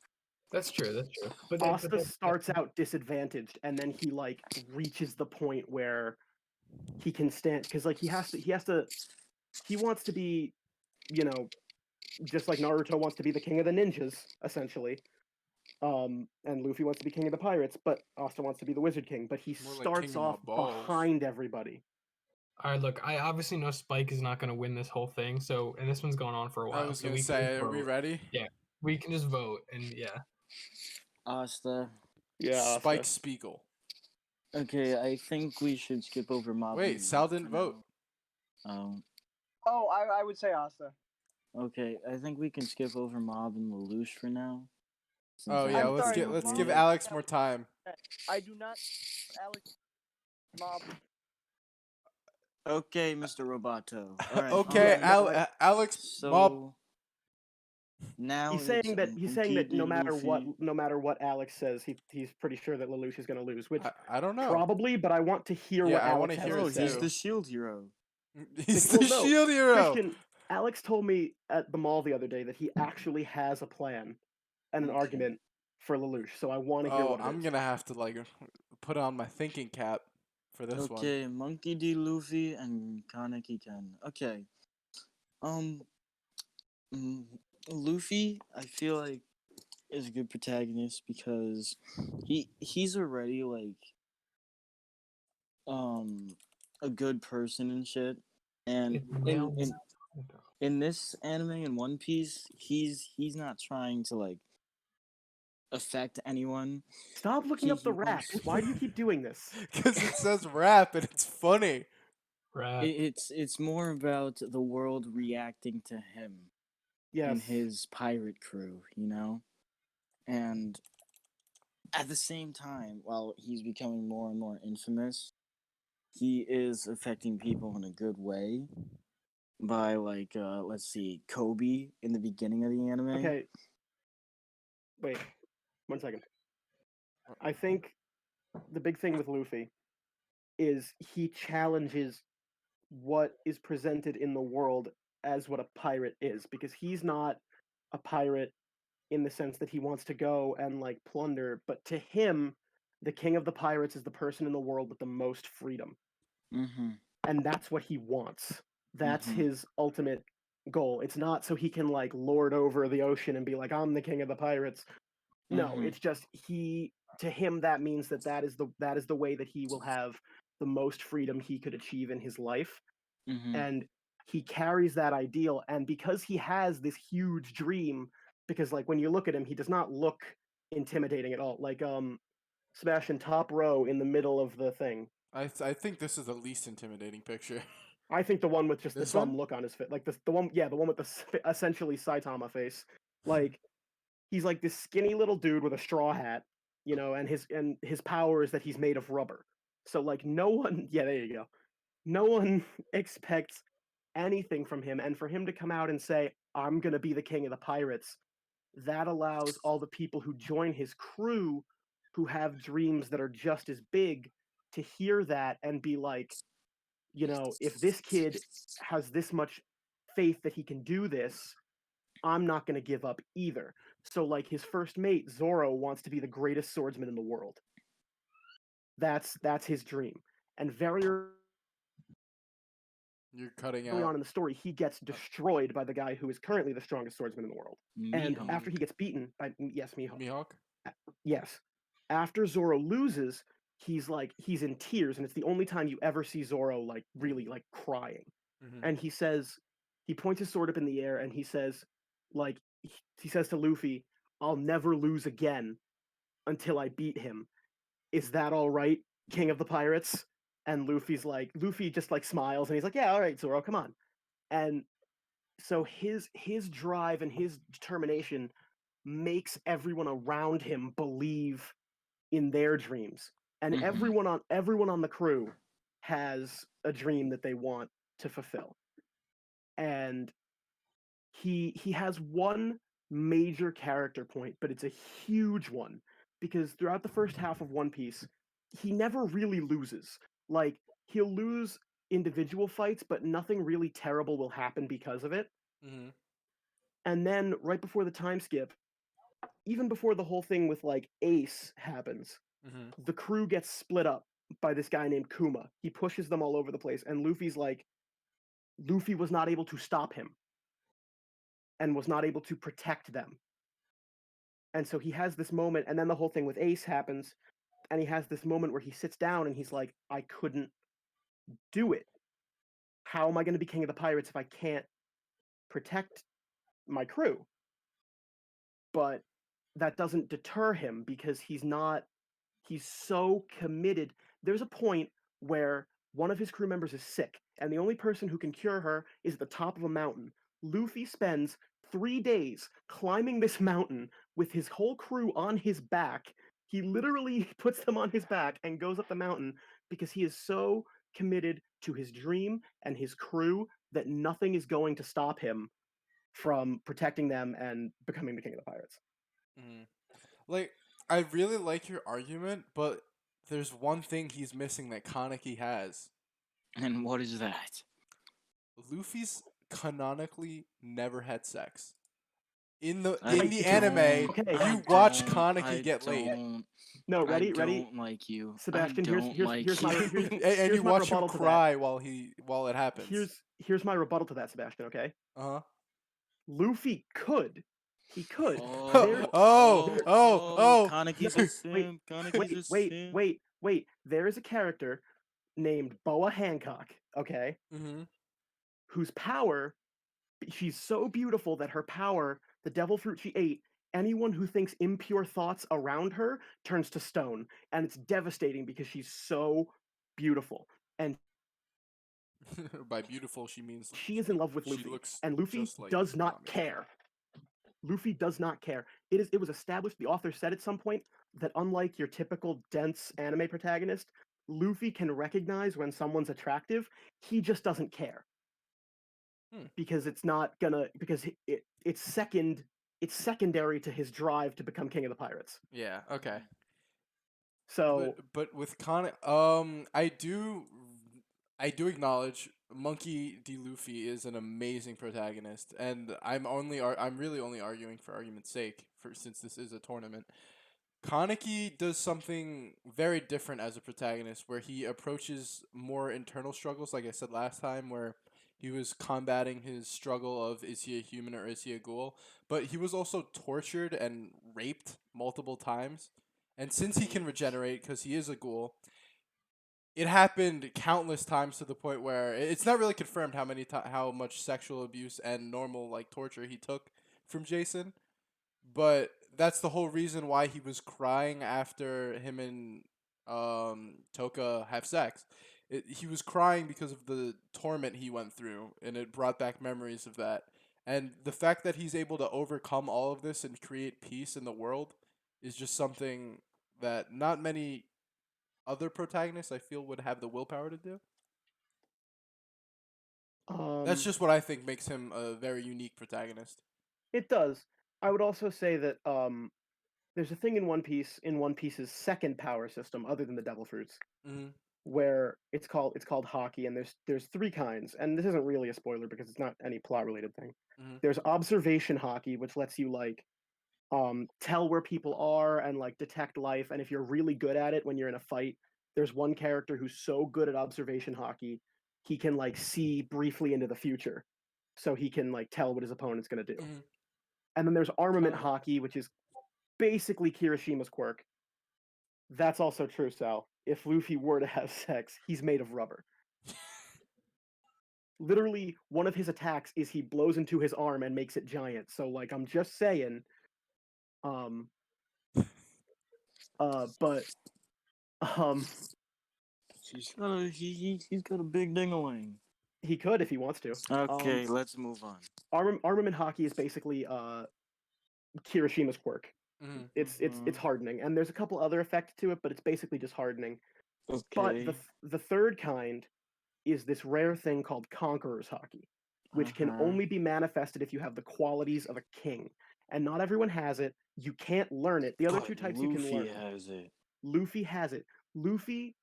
That's true. But Asta starts out disadvantaged, and then he like reaches the point where he can stand because like he wants to be, just like Naruto wants to be the king of the ninjas, essentially. And Luffy wants to be king of the pirates, but Asta wants to be the Wizard King. But he More like starts king of off my balls. behind everybody. All right, look, I obviously know Spike is not going to win this whole thing, and this one's going on for a while. I was so gonna we say, can are we vote. ready? Yeah, we can just vote, and yeah. Asta. Yeah, Spike Asta. Spiegel. Okay, I think we should skip over Mob. Wait, and Sal Lelouch didn't for vote. now. Oh, I would say Asta. Okay, I think we can skip over Mob and Lelouch for now. since Oh yeah, Alex sorry, is let's not give here. Alex more time. I do not Alex Mob. Okay, Mr. Roboto. All right. Okay, Alex So Mob. now He's saying that no matter Luffy. what Alex says, he's pretty sure that Lelouch is going to lose, which I don't know. probably, but I want to hear Yeah, what I wanna Alex hear has Oh, it to he's say. too. the shield hero. He's Well, the no, shield hero. Christian, Alex told me at the mall the other day that he actually has a plan and an Okay. argument for Lelouch, so I want to hear what it I'm is. gonna have to like put on my thinking cap for this one. Okay, Monkey D. Luffy and Kaneki Ken. Okay. Luffy, I feel like is a good protagonist because he's already like a good person and shit. And in this anime in One Piece, he's not trying to like affect anyone. Stop looking up the wants- raps. Why do you keep doing this? Because it says rap and it's funny. Rap. It's more about the world reacting to him and Yes. his pirate crew, and at the same time, while he's becoming more and more infamous, he is affecting people in a good way by like let's see, Kobe in the beginning of the anime. Okay. Wait. 1 second. I think the big thing with Luffy is he challenges what is presented in the world as what a pirate is, because he's not a pirate in the sense that he wants to go and like plunder, but to him, the king of the pirates is the person in the world with the most freedom. Mm-hmm. And that's what he wants. That's Mhm. his ultimate goal. It's not so he can like lord over the ocean and be like, I'm the king of the pirates. No, Mhm. it's just to him that means that is the way that he will have the most freedom he could achieve in his life. Mm-hmm. And he carries that ideal, and because he has this huge dream, because like when you look at him, he does not look intimidating at all. Like Sebastian, top row in the middle of the thing. I think this is the least intimidating picture. I think the one with just This the dumb one? look on his face, like the one with the essentially Saitama face. Like he's like this skinny little dude with a straw hat, and his power is that he's made of rubber. So like no one, yeah, there you go. no one expects anything from him, and for him to come out and say, "I'm gonna be the king of the pirates," that allows all the people who join his crew, who have dreams that are just as big, to hear that and be like, if this kid has this much faith that he can do this, I'm not going to give up either. So, like, his first mate, Zoro, wants to be the greatest swordsman in the world. That's his dream. And very You're cutting early out. on in the story, he gets destroyed by the guy who is currently the strongest swordsman in the world. And Mihawk. after he gets beaten by, yes, Mihawk. Mihawk? Yes. After Zoro loses, he's in tears, and it's the only time you ever see Zoro like really like crying. Mhm. And he points his sword up in the air and he says, like, he says to Luffy, "I'll never lose again until I beat him. Is that all right, King of the Pirates?" And Luffy just like smiles and he's like, "Yeah, all right, Zoro, come on." And so his drive and his determination makes everyone around him believe in their dreams. And Mhm. everyone on the crew has a dream that they want to fulfill. And he has one major character point, but it's a huge one because throughout the first half of One Piece, he never really loses. Like, he'll lose individual fights, but nothing really terrible will happen because of it. Mhm. And then right before the time skip, even before the whole thing with like Ace happens, Mhm. the crew gets split up by this guy named Kuma. He pushes them all over the place, and Luffy was not able to stop him and was not able to protect them. And so he has this moment, and then the whole thing with Ace happens, and he has this moment where he sits down and he's like, "I couldn't do it. How am I going to be king of the pirates if I can't protect my crew?" But that doesn't deter him because he's so committed. There's a point where one of his crew members is sick, and the only person who can cure her is at the top of a mountain. Luffy spends 3 days climbing this mountain with his whole crew on his back. He literally puts them on his back and goes up the mountain because he is so committed to his dream and his crew that nothing is going to stop him from protecting them and becoming the king of the pirates. Mhm. Like, I really like your argument, but there's one thing he's missing that Kaneki has. And what is that? Luffy's canonically never had sex. In the I anime, Okay. you watch don't, Kaneki get laid. No, I ready? don't like you. Sebastian, I here's don't here's like here's my you. here's And here's you my watch him rebuttal to that. cry while it happens. Here's my rebuttal to that, Sebastian. Okay, Uh-huh. Luffy could, he could. Oh, Kaneki's a No, simp. Kaneki's a simp. wait. There is a character named Boa Hancock. Okay, Mm-hmm. whose power, she's so beautiful that her power, the devil fruit she ate, anyone who thinks impure thoughts around her turns to stone, and it's devastating because she's so beautiful. And By beautiful, she means she is in love with she Luffy, looks and Luffy just like does not Nami. care. Luffy does not care. It was established, the author said at some point, that unlike your typical dense anime protagonist, Luffy can recognize when someone's attractive. He just doesn't care. Because it's not gonna because it's secondary to his drive to become king of the pirates. Yeah. Okay. So But with I do acknowledge Monkey D. Luffy is an amazing protagonist, and I'm really only arguing for argument's sake for since this is a tournament. Kaneki does something very different as a protagonist, where he approaches more internal struggles, like I said last time, where he was combating his struggle of is he a human or is he a ghoul, but he was also tortured and raped multiple times. And since he can regenerate because he is a ghoul, it happened countless times to the point where it's not really confirmed how much sexual abuse and normal like torture he took from Jason, but that's the whole reason why he was crying after him and Toka have sex. He was crying because of the torment he went through, and it brought back memories of that. And the fact that he's able to overcome all of this and create peace in the world is just something that not many other protagonists I feel would have the willpower to do. That's just what I think makes him a very unique protagonist. It does. I would also say that there's a thing in One Piece's second power system, other than the Devil Fruits, Mm-hmm. where it's called hockey, and there's three kinds, and this isn't really a spoiler because it's not any plot related thing. Mm-hmm. There's observation hockey, which lets you like tell where people are and like detect life, and if you're really good at it when you're in a fight, there's one character who's so good at observation hockey, he can like see briefly into the future, so he can like tell what his opponent's going to do. Mm-hmm. And then there's armament hockey, which is basically Kirishima's quirk. That's also true, Sal. If Luffy were to have sex, he's made of rubber. Literally, one of his attacks is he blows into his arm and makes it giant. So, like, I'm just saying, but, he's got a big dingaling. he could if he wants to. Okay, let's move on. Armament hockey is basically Kirishima's quirk. Mm-hmm. It's hardening, and there's a couple other effects to it, but it's basically just hardening. Okay. But the third kind is this rare thing called Conqueror's hockey, which can only be manifested if you have the qualities of a king, and not everyone has it. You can't learn it. The other two types you can learn. Luffy has it. Luffy has it. Luffy,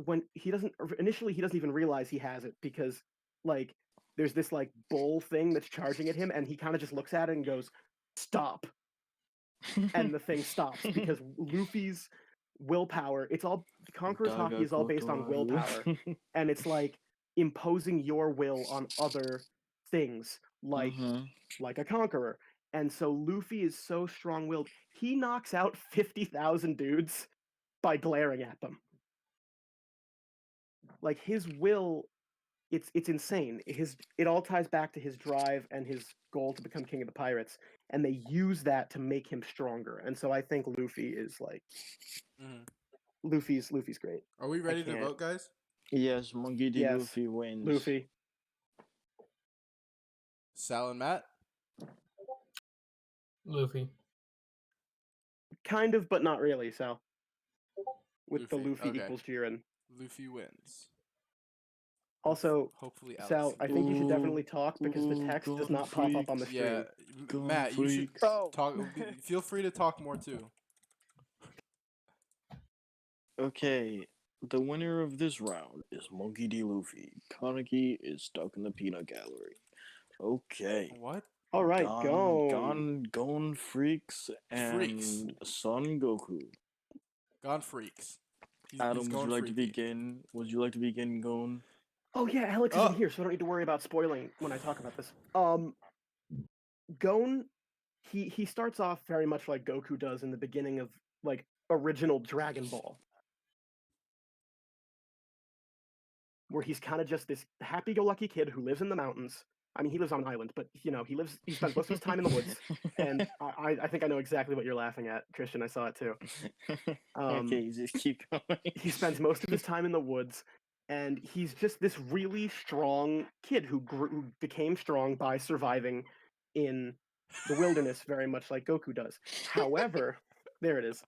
when he doesn't even realize he has it because like there's this like bull thing that's charging at him, and he kind of just looks at it and goes, "Stop." And the thing stops because Luffy's willpower, it's all Conqueror's hockey is all based on willpower, and it's like imposing your will on other things like a conqueror. And so Luffy is so strong-willed, he knocks out 50,000 dudes by glaring at them. Like his will, it's insane. It all ties back to his drive and his goal to become king of the pirates, and they use that to make him stronger. And so I think Luffy is like Luffy's great. Are we ready to vote, guys? Yes, Monkey D. Yes, Luffy wins. Luffy. Sal and Matt? Luffy. Kind of, but not really, Sal. With the Luffy, Luffy okay. equals Jiren. Luffy wins. Also, Hopefully, Sal, Alex. I think you should definitely talk because the text does not pop up on the screen. Yeah, Matt, you should talk. Feel free to talk more too. Okay, the winner of this round is Monkey D. Luffy. Kaneki is stuck in the peanut gallery. Okay. What? All right, go. Gon Freaks and Son Goku. Gon Freaks. Adam, would you like to begin? Would you like to begin, Gon? Oh yeah, Alex isn't here, so I don't need to worry about spoiling when I talk about this. Gon, he starts off very much like Goku does in the beginning of like original Dragon Ball, where he's kind of just this happy-go-lucky kid who lives in the mountains. I mean, he lives on an island, but you know, he spends most of his time in the woods. And I think I know exactly what you're laughing at, Christian. I saw it too. Okay, just keep going. He spends most of his time in the woods, and he's just this really strong kid who became strong by surviving in the wilderness, very much like Goku does. However, there it is.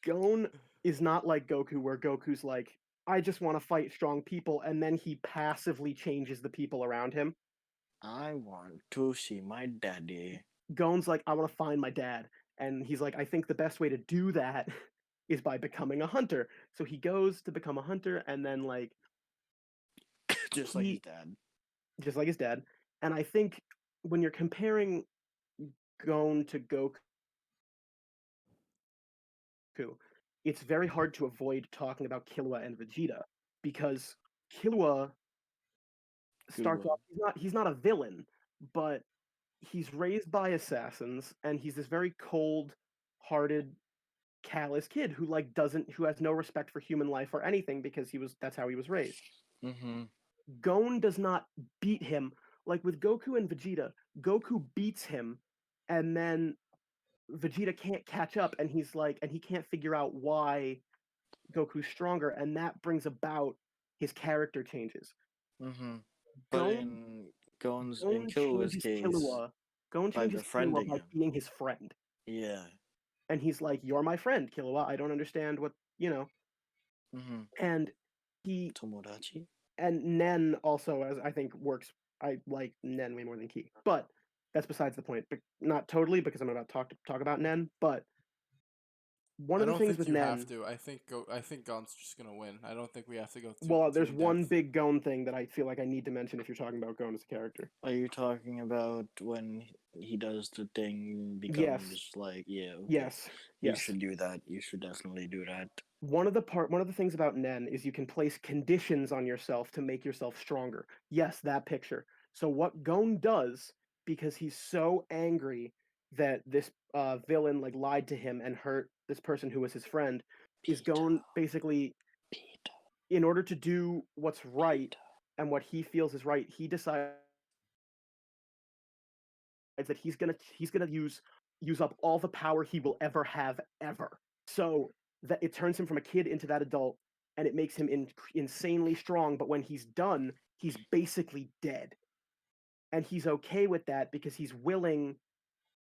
Gon is not like Goku, where Goku's like, I just want to fight strong people, and then he passively changes the people around him. I want to see my daddy. Gon's like, I want to find my dad. And he's like, I think the best way to do that is by becoming a hunter. So he goes to become a hunter, and then like just like his dad. Just like his dad. And I think when you're comparing Gon to Goku, it's very hard to avoid talking about Killua and Vegeta, because Killua starts off, he's not a villain, but he's raised by assassins, and he's this very cold-hearted, callous kid who who has no respect for human life or anything because that's how he was raised. Gon does not beat him like with Goku and Vegeta. Goku beats him, and then Vegeta can't catch up, and he can't figure out why Goku's stronger, and that brings about his character changes. But in Killua's case, Gon changes Killua by being his friend. Yeah. And he's like, "You're my friend, Killua. I don't understand what, you know." And he Tomodachi? and Nen also, as I think works. I like Nen way more than Key, but that's besides the point. But not totally, because I'm about to talk about Nen. But one I of the don't things think with you have Nen, to. I think Gon's just gonna win. I don't think we have to go well, too there's in one depth. big Gon thing that I feel like I need to mention if you're talking about Gon as a character. Are you talking about when he does the thing, Yes. becomes like, yeah, okay. Yes. You Yes. should do that. You should definitely do that. One of the things about Nen is you can place conditions on yourself to make yourself stronger. Yes, that picture. So what Gon does, because he's so angry that this villain like lied to him and hurt this person who was his friend, is Gon basically, Peter. in order to do what's right and what he feels is right, he decides that he's gonna use up all the power he will ever have ever. So that it turns him from a kid into that adult, and it makes him insanely strong. But when he's done, he's basically dead, and he's okay with that because he's willing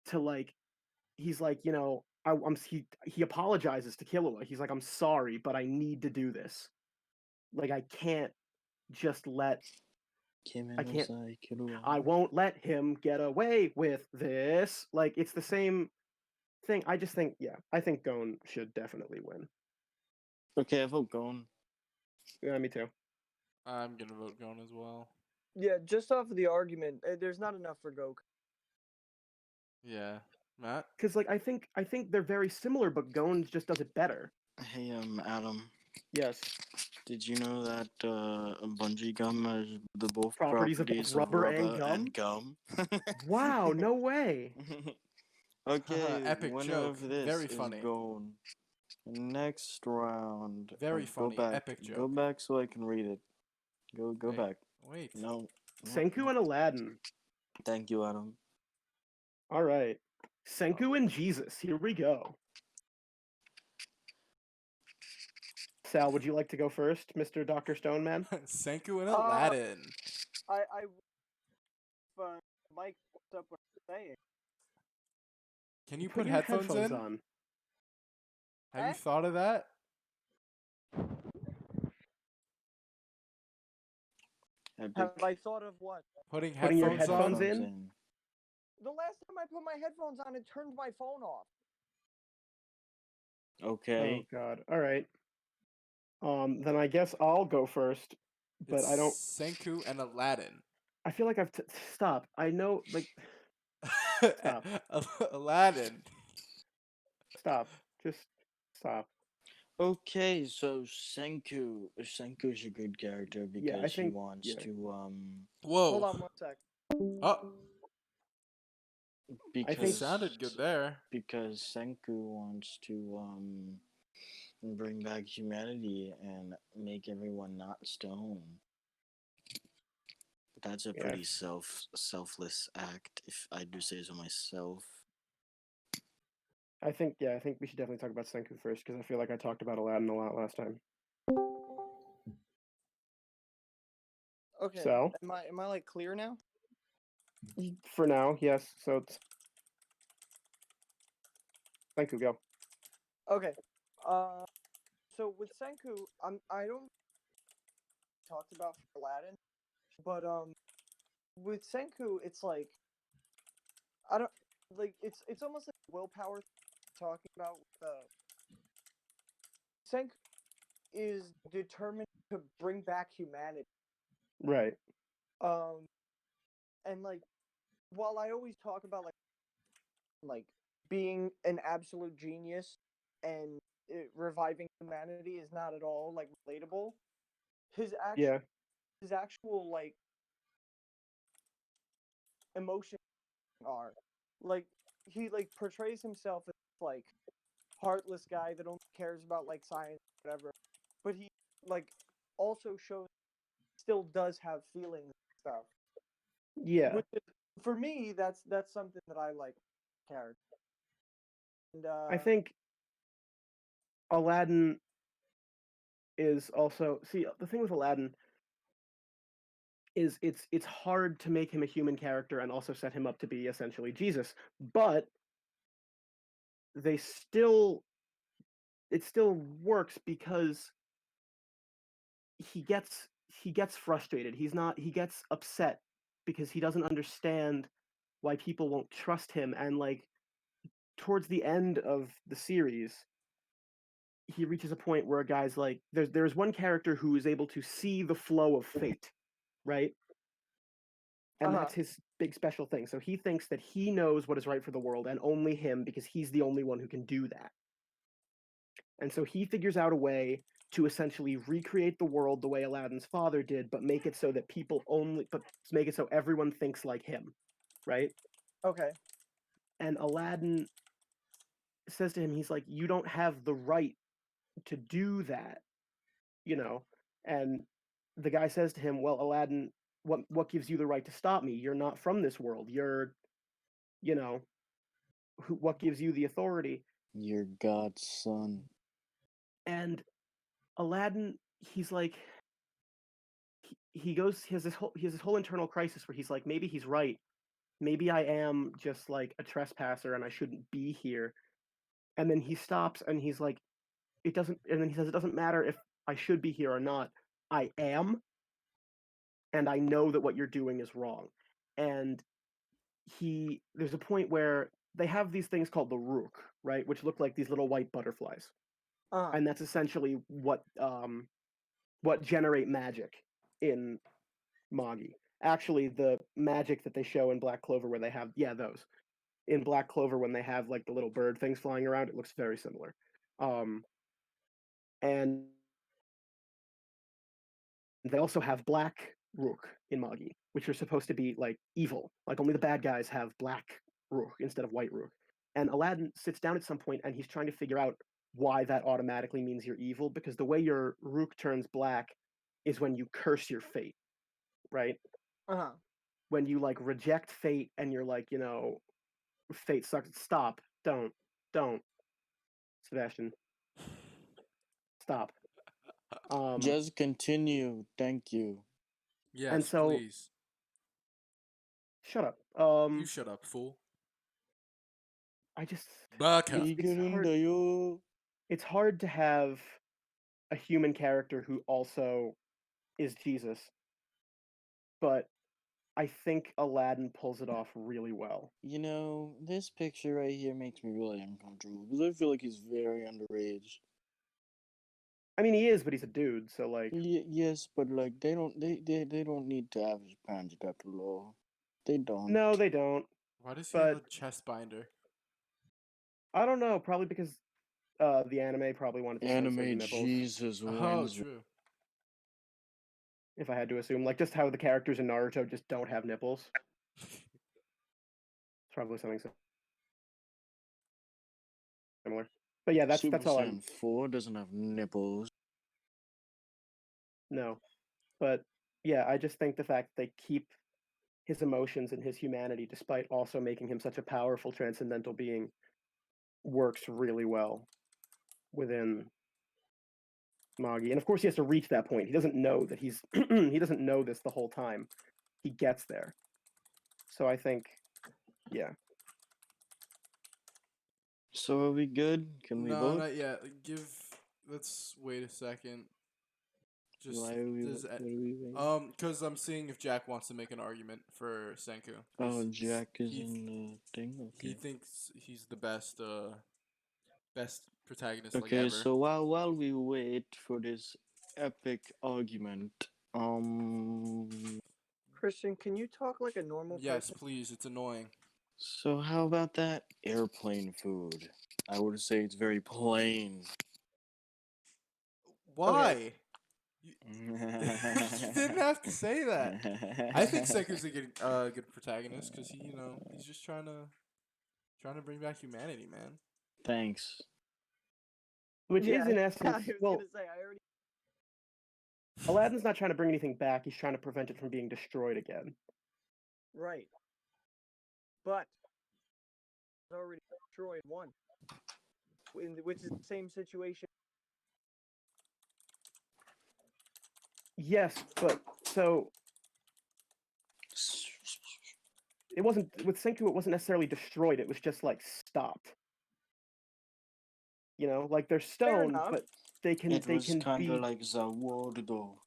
to like. He's like, he apologizes to Killua. He's like, I'm sorry, but I need to do this. Like I can't just let I can't I won't let him get away with this. Like it's the same thing. I just think, yeah, I think Gon should definitely win. Okay, I vote Gon. Yeah, me too. I'm gonna vote Gon as well. Yeah, just off of the argument, there's not enough for Goku. Yeah, Matt. Because like I think they're very similar, but Gon just does it better. Hey, Adam. Yes. Did you know that bungee gum has the both Properties properties of of rubber rubber and and gum? Wow, no way. Okay, Epic winner joke. of this Very is funny. Gon. Next round. Very Go funny. back. Epic Go joke. back so I can read it. Go Wait, back. Wait. No. Senku and Aladdin. Thank you, Adam. All right. Senku and Jesus. Here we go. Sal, would you like to go first, Mr. Dr. Stoneman? Senku and Aladdin. I Mike picked up what I'm saying. Can you Put put your headphones in? on. Have you thought of that? Epic. Have I thought of what? Putting your headphones headphones on? in? The last time I put my headphones on, it turned my phone off. Okay. Oh God. All right. Then I guess I'll go first, but It's I don't. Senku and Aladdin. I feel like stop. I know, like, Stop. Aladdin. stop. Just stop. Okay, so Senku's a good character Yeah, I because he think- wants yeah. to Whoa. Hold on one sec. Oh, because sounded good there. because Senku wants to bring back humanity and make everyone not stone. That's a Yeah. pretty selfless act, if I do say so myself. I think we should definitely talk about Senku first because I feel like I talked about Aladdin a lot last time. Okay. So Am I like clear now? for now, yes. So it's Senku, go. Okay. So with Senku, I don't talked about for Aladdin, but with Senku, it's like I don't like it's almost like willpower talking about Senku is determined to bring back humanity. Right. And like while I always talk about like being an absolute genius and reviving humanity is not at all like relatable. Yeah. His actual like emotions are like he like portrays himself as like heartless guy that only cares about like science whatever, but he like also shows still does have feelings and stuff. Yeah. Which is, for me, that's something that I like character. And I think Aladdin is also the thing with Aladdin is it's hard to make him a human character and also set him up to be essentially Jesus, but they still it still works because he gets he gets frustrated. He gets upset because he doesn't understand why people won't trust him. And like towards the end of the series, he reaches a point where a guy's like, there's one character who is able to see the flow of fate, right? And Uh-huh. that's his big special thing. So he thinks that he knows what is right for the world, and only him, because he's the only one who can do that. And so he figures out a way to essentially recreate the world the way Aladdin's father did, but make it so that but make it so everyone thinks like him, right? Okay. And Aladdin says to him, he's like, you don't have the right to do that, you know? And the guy says to him, well, Aladdin, what gives you the right to stop me? You're not from this world. You're, you know, what gives you the authority? You're God's son. And Aladdin, he's like, he has this whole internal crisis where he's like, maybe he's right. Maybe I am just like a trespasser and I shouldn't be here. And then he stops and he's like, it doesn't. And then he says, it doesn't matter if I should be here or not. I am, and I know that what you're doing is wrong. And there's a point where they have these things called the rook, right, which look like these little white butterflies, Uh-huh. and that's essentially what generate magic in Magi. Actually, the magic that they show in Black Clover, where they have those in Black Clover when they have like the little bird things flying around, it looks very similar. And they also have black rook in Magi, which are supposed to be like evil. Like only the bad guys have black rook instead of white rook. And Aladdin sits down at some point and he's trying to figure out why that automatically means you're evil, because the way your rook turns black is when you curse your fate, right? Uh-huh. When you like reject fate and you're like, fate sucks. Stop. Don't. Sebastian. Stop. Just continue. Thank you. And Yes, so please. shut up. You shut up, fool. I just Baka. it's hard to have a human character who also is Jesus, but I think Aladdin pulls it off really well. This picture right here makes me really uncomfortable because I feel like he's very underage. I mean, he is, but he's a dude, so like. Yes, but like they don't need to have his parents got the law. They don't. No, they don't. Why does he have But a chest binder? I don't know. Probably because the anime probably wanted to censor the Anime nipples. Jesus Oh, wins. true. If I had to assume, like just how the characters in Naruto just don't have nipples. It's probably something similar. But yeah, Super that's all Saiyan 4 doesn't have nipples. No. But yeah, I just think the fact that they keep his emotions and his humanity, despite also making him such a powerful transcendental being, works really well within Magi. And of course, he has to reach that point. He doesn't know that he doesn't know this the whole time. He gets there. So I think, yeah. So are we good? Can we No, vote? not yet. Let's wait a second. Just Why are we? does What are we waiting? because I'm seeing if Jack wants to make an argument for Senku. Oh, 'Cause Jack is he, in the thing. he Okay. thinks he's the best protagonist like Okay. ever. So while we wait for this epic argument, Christian, can you talk like a normal Yes, person? please. It's annoying. so how about that airplane food? I would say it's very plain. Why? You didn't have to say that. I think Senku's a good protagonist because he's just trying to bring back humanity, man. Thanks. Which Yeah, is in I essence, was well, gonna say I already. Aladdin's not trying to bring anything back. He's trying to prevent it from being destroyed again. Right. But it's already destroyed one, which is the same situation. Yes, but so it wasn't with Senku. It wasn't necessarily destroyed. It was just like stopped. Like they're Fair stone, enough. but they It was can kind be. of like the world though.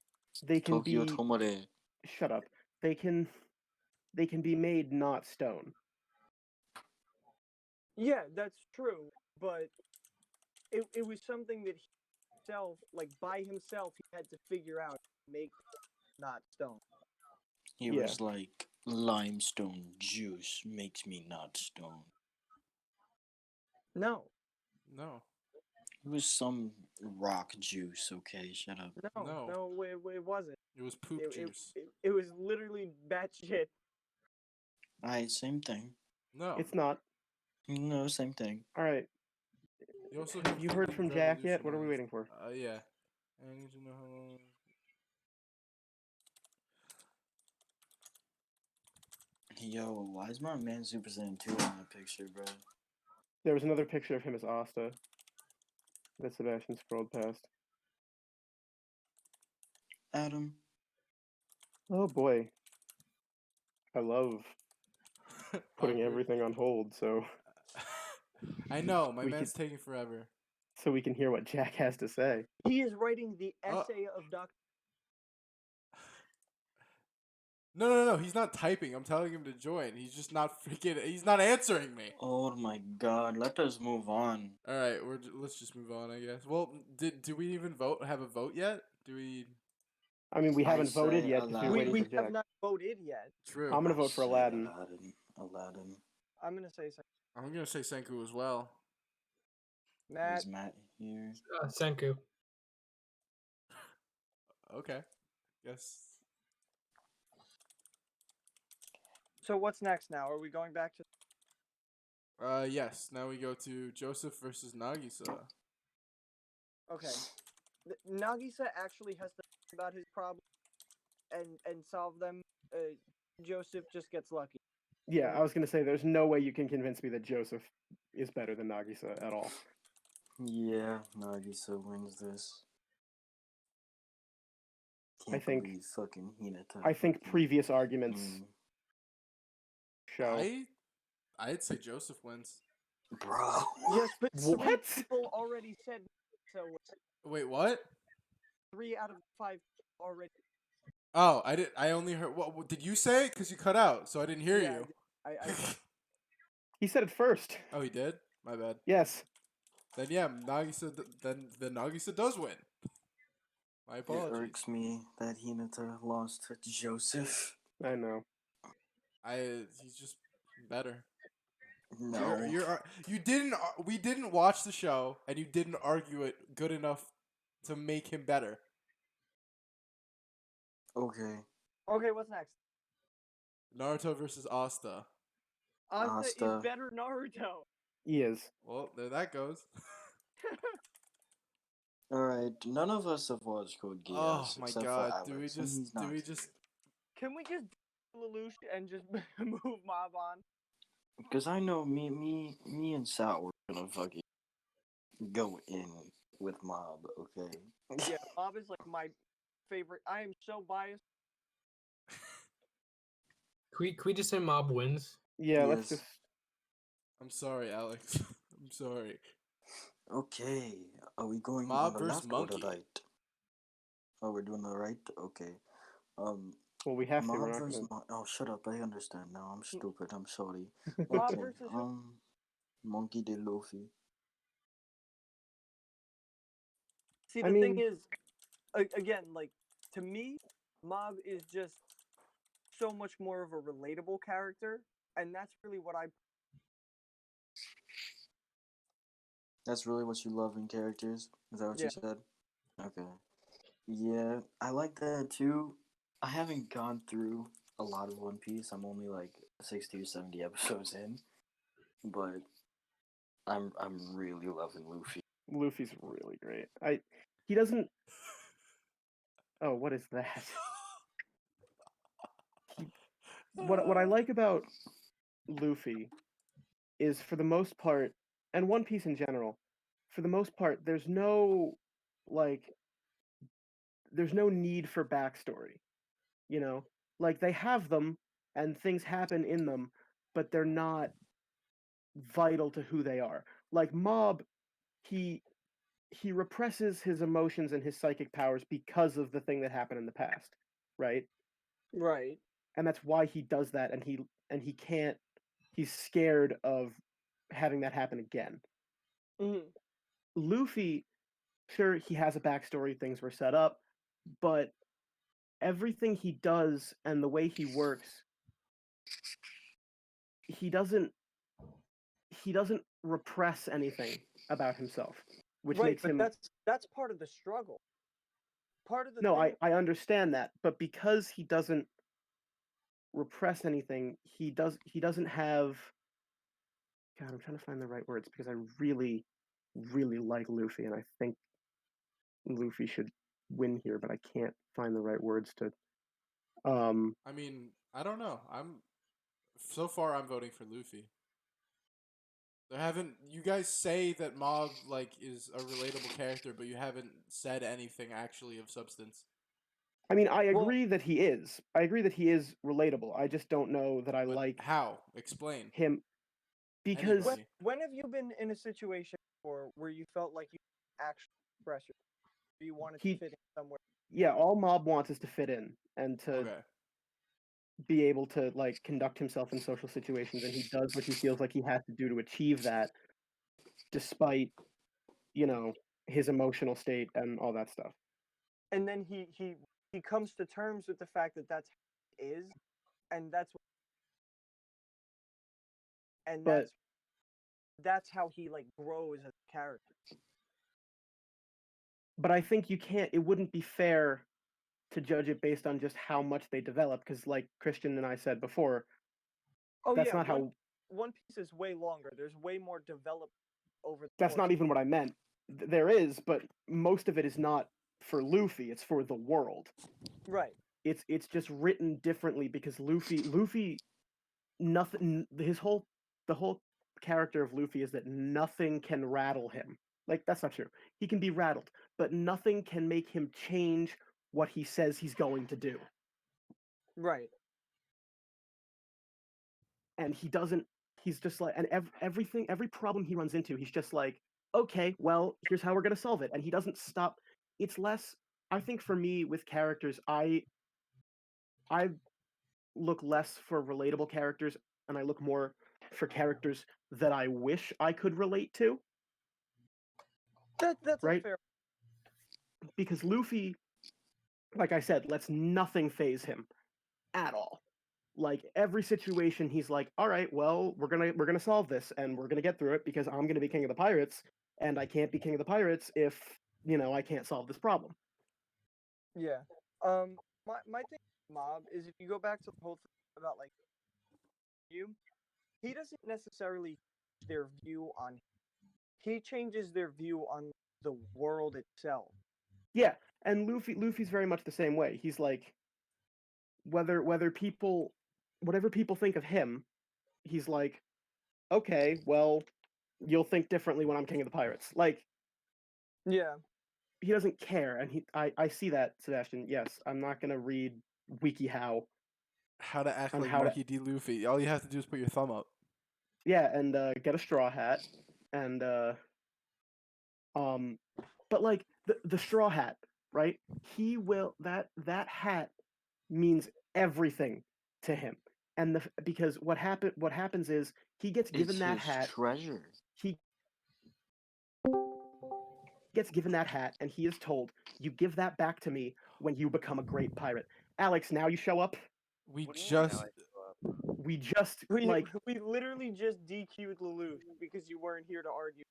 they can Tokyo be Tomare. shut up. They can be made not stone. Yeah, that's true, but it was something that he himself, like by himself, he had to figure out make not stone. He Yeah. was like, limestone juice makes me not stone. No, No. It was some rock juice, okay? Shut up. No. no, it wasn't. It was poop juice. It was literally batshit. Alright, same thing. No. It's not. No, same thing. All right. You also Have you heard from Jack yet? What are we revolutionized- waiting for? Yeah. I need to know how long. Yo, why is my man Super Saiyan 2 in that picture, bro? There was another picture of him as Asta that Sebastian scrolled past. Adam. Oh boy. I love putting Awkward. everything on hold so I know, my We man's taking forever. we can hear what Jack has to say. He is writing the Oh. essay of Doctor. No, he's not typing. I'm telling him to join. He's just not freaking. He's not answering me. Oh my god, let us move on. All right, let's just move on, I guess. Well, do we even vote? Have a vote yet? Do we? I mean, we I haven't voted say yet because we're Aladdin. waiting We for have Jack. not voted yet. True. I'm gonna I vote for say Aladdin. Aladdin. I'm gonna say something. I'm gonna say Senku as well. Matt, Is Matt here? Senku. Okay. Guess. so what's next now? Are we going back to? Yes. Now we go to Joseph versus Nagisa. Okay, Nagisa actually has to think about his problem and solve them. Joseph just gets lucky. Yeah, I was gonna say there's no way you can convince me that Joseph is better than Nagisa at all. Yeah, Nagisa wins this. I Can't think- believe fucking Hinata. I think fucking- previous arguments Mm. show. I'd say Joseph wins. Bro. Yes, but What? 3 people already said so. Wait, what? 3 out of 5 already. Oh, I only heard. What did you say? Because you cut out, so I didn't hear Yeah, you. I He said it first. Oh, he did. My bad. Yes. Then yeah, Nagisa. Then Nagisa does win. My It apologies. irks me that Hinata lost to Joseph. I know. He's just better. No. You didn't. We didn't watch the show, and you didn't argue it good enough to make him better. Okay. Okay, what's next? Naruto versus Asta. Asta Asta. is better Naruto. He is. Well, there that goes. Alright, none of us have watched Code Geass. Oh my except god! For Alex, Do and he's not we here. just? Can we just do Lelouch and just move Mob on? Because I know me and Sal were gonna fucking go in with Mob, okay? Yeah, Mob is like my favorite. I am so biased. Can we just say Mob wins? Yeah, let's Yes. just. I'm sorry, Alex. I'm sorry. Okay, are we going Mob on the versus left or Monkey. the right? Oh, we're doing the right? Okay. Well, we have to. We're Mob not versus gonna. Oh, shut up, I understand now. I'm stupid, I'm sorry. Mob Okay, versus who? Monkey D. Luffy. See, I the thing mean- is, again, like to me, Mob is just so much more of a relatable character, and that's really what I. That's really what you love in characters? Is that what Yeah. you said? Okay. Yeah, I like that too. I haven't gone through a lot of One Piece. I'm only like 60 or 70 episodes in. But I'm really loving Luffy. Luffy's really great. He doesn't. Oh, what is that? What I like about Luffy is, for the most part, and One Piece in general, for the most part, there's no need for backstory. You know, like they have them and things happen in them, but they're not vital to who they are. Like Mob, he he represses his emotions and his psychic powers because of the thing that happened in the past, right? Right. And that's why he does that, and he can't. He's scared of having that happen again. Mhm. Luffy, sure, he has a backstory, things were set up, but everything he does and the way he works, he doesn't repress anything about himself, which Right, makes but him. that's part of the struggle. Part of the No, thing. I understand that, but because he doesn't repress anything, he doesn't have. God, I'm trying to find the right words because I really, really like Luffy, and I think Luffy should win here, but I can't find the right words to. I mean, I don't know. So far I'm voting for Luffy. There haven't you guys say that Mob like is a relatable character, but you haven't said anything actually of substance. I mean, I Well, agree that he is. I agree that he is relatable. I just don't know that I But like how? Explain. him because Anybody. when have you been in a situation before where you felt like you actually express yourself, you wanted to he, fit in somewhere? yeah, all Mob wants is to fit in and to Okay. be able to like conduct himself in social situations, and he does what he feels like he has to do to achieve that, despite his emotional state and all that stuff. And then he comes to terms with the fact that that's how he is, and and But that's how he like grows as a character. I think you can't. It wouldn't be fair to judge it based on just how much they develop, because like Christian and I said before, Oh that's yeah, not how. One Piece is way longer. There's way more developed over the That's course. not even what I meant. There is, but most of it is not for Luffy. It's for the world. Right. It's just written differently because Luffy nothing the whole character of Luffy is that nothing can rattle him. Like that's not true. He can be rattled, but nothing can make him change what he says he's going to do. Right. And he doesn't. He's just like, and every problem he runs into, he's just like, okay, well, here's how we're gonna solve it. And he doesn't stop. It's less. I think for me with characters, I look less for relatable characters, and I look more for characters that I wish I could relate to. That's a Right? fair. Because Luffy, like I said, lets nothing phase him at all. Like every situation, he's like, "All right, well, we're gonna solve this, and we're gonna get through it because I'm gonna be king of the pirates, and I can't be king of the pirates if I can't solve this problem." Yeah. My thing with Mob is if you go back to the whole thing about like you, he doesn't necessarily change their view on him. He changes their view on the world itself. Yeah, and Luffy's very much the same way. He's like, whether people, whatever people think of him, he's like, okay, well, you'll think differently when I'm king of the pirates. Like Yeah. he doesn't care, and I see that, Sebastian. Yes, I'm not gonna read WikiHow How to act on like how to. Monkey D. Luffy. All you have to do is put your thumb up. Yeah, and get a straw hat, and um, but like the straw hat, right? He will that hat means everything to him, and because what happens is he gets It's given that his hat. treasure. He gets given that hat, and he is told, "You give that back to me when you become a great pirate." Alex, now you show up. We What do you mean just now I show up? We just We like we literally just DQ'd Lelouch because you weren't here to argue.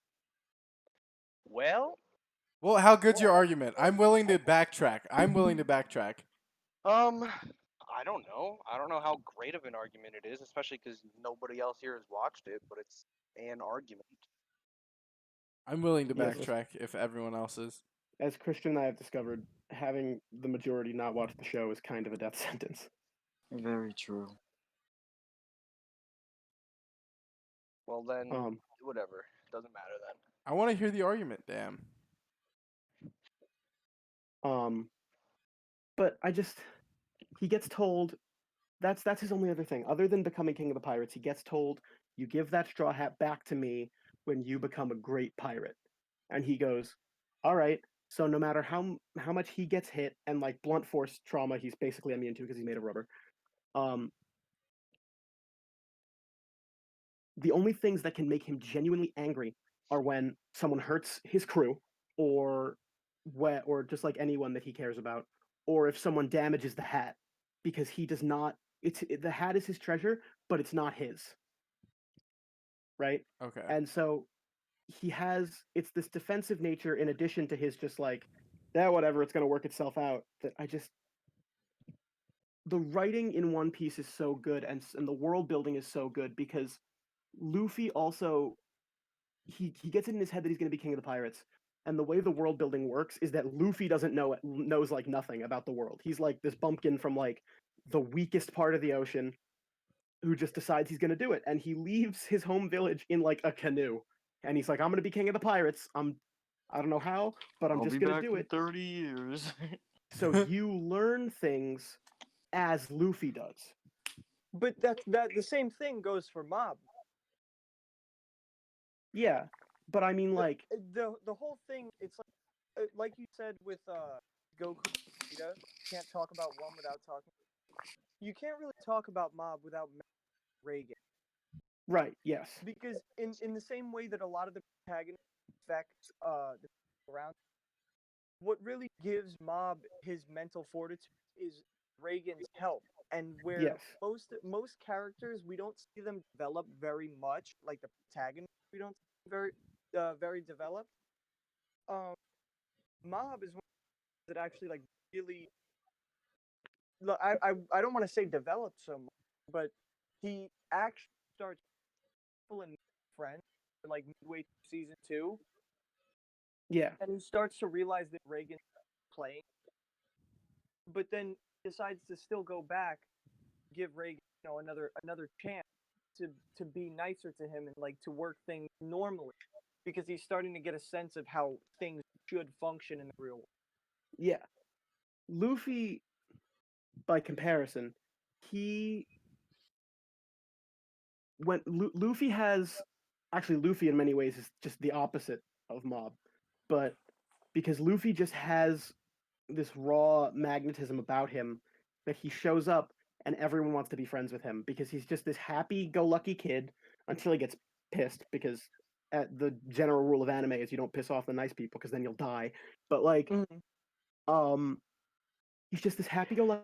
Well, Well, how good's your well, argument? I'm willing to backtrack. I don't know. I don't know how great of an argument it is, especially because nobody else here has watched it, but it's an argument. I'm willing to yes, backtrack if everyone else is. as Christian and I have discovered, having the majority not watch the show is kind of a death sentence. Very true. Well, then, Um, whatever. Doesn't matter then. I want to hear the argument, damn. um, but he gets told that's his only other thing other than becoming king of the pirates. He gets told, "You give that straw hat back to me when you become a great pirate," and he goes, all right, so no matter how much he gets hit and like blunt force trauma, he's basically immune to because he's made of rubber. The only things that can make him genuinely angry are when someone hurts his crew, or or just like anyone that he cares about, or if someone damages the hat, because he does not. The hat is his treasure, but it's not his, right? Okay. And so it's this defensive nature in addition to his just like, yeah, whatever, it's gonna work itself out. That the writing in One Piece is so good, and the world building is so good because Luffy also he gets it in his head that he's going to be king of the pirates, and the way the world building works is that Luffy doesn't knows like nothing about the world. He's like this bumpkin from like the weakest part of the ocean who just decides he's going to do it, and he leaves his home village in like a canoe, and he's like, I'm going to be king of the pirates. I don't know how, but I'm I'll just be going to back do in it. 30 years. So you learn things as Luffy does. But that the same thing goes for Mob. Yeah, but I mean, like, The whole thing, it's like you said with Goku and Vegeta, can't talk about one without talking. You can't really talk about Mob without Reagan, right? Yes. because in the same way that a lot of the protagonists affect the people around, what really gives Mob his mental fortitude is Reagan's help. And where Yes. most characters, we don't see them develop very much, like the protagonist, we don't see them very developed. Um, Mob is one that actually like really. I don't want to say developed so much, but he actually starts pulling friends like midway through season 2, Yeah. and he starts to realize that Reagan's playing, but then decides to still go back, give Reagan another chance to be nicer to him and like to work things normally, because he's starting to get a sense of how things should function in the real world. Yeah. Luffy, by comparison, he when Luffy has actually Luffy in many ways is just the opposite of Mob, but because Luffy just has this raw magnetism about him that he shows up and everyone wants to be friends with him because he's just this happy-go-lucky kid until he gets pissed because the general rule of anime is you don't piss off the nice people because then you'll die. But like, he's just this happy-go-lucky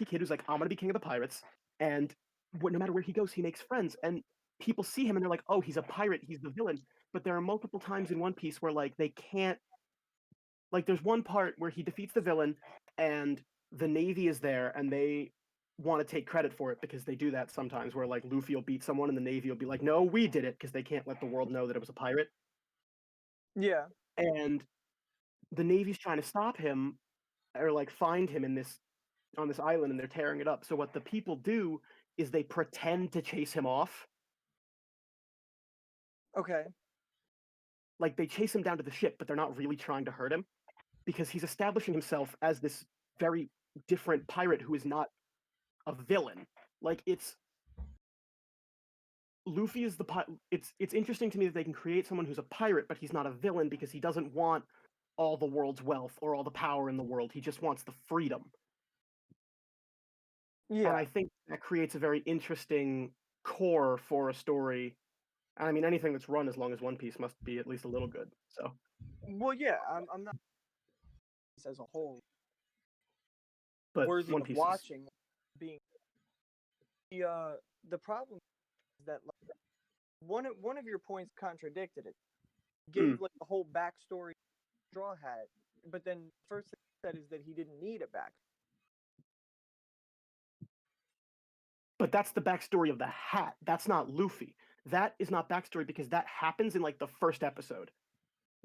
kid who's like, I'm gonna be king of the pirates, and no matter where he goes, he makes friends, and people see him and they're like, oh, he's a pirate, he's the villain. But there are multiple times in One Piece where like they can't, like there's one part where he defeats the villain and the Navy is there and they want to take credit for it because they do that sometimes where like Luffy will beat someone and the Navy will be like, no, we did it, because they can't let the world know that it was a pirate. Yeah. And the Navy's trying to stop him or like find him on this island, and they're tearing it up. So what the people do is they pretend to chase him off. Okay. Like they chase him down to the ship, but they're not really trying to hurt him because he's establishing himself as this very different pirate who is not a villain. Like Luffy is it's interesting to me that they can create someone who's a pirate, but he's not a villain because he doesn't want all the world's wealth or all the power in the world. He just wants the freedom. Yeah. And I think that creates a very interesting core for a story. I mean, anything that's run as long as One Piece must be at least a little good. So, well, yeah, I'm not as a whole but worthy One of Piece watching. Being the problem is that like, one of your points contradicted it. Gave like the whole backstory Straw Hat, but then first thing he said is that he didn't need a back. But that's the backstory of the hat. That's not Luffy. That is not backstory because that happens in like the first episode.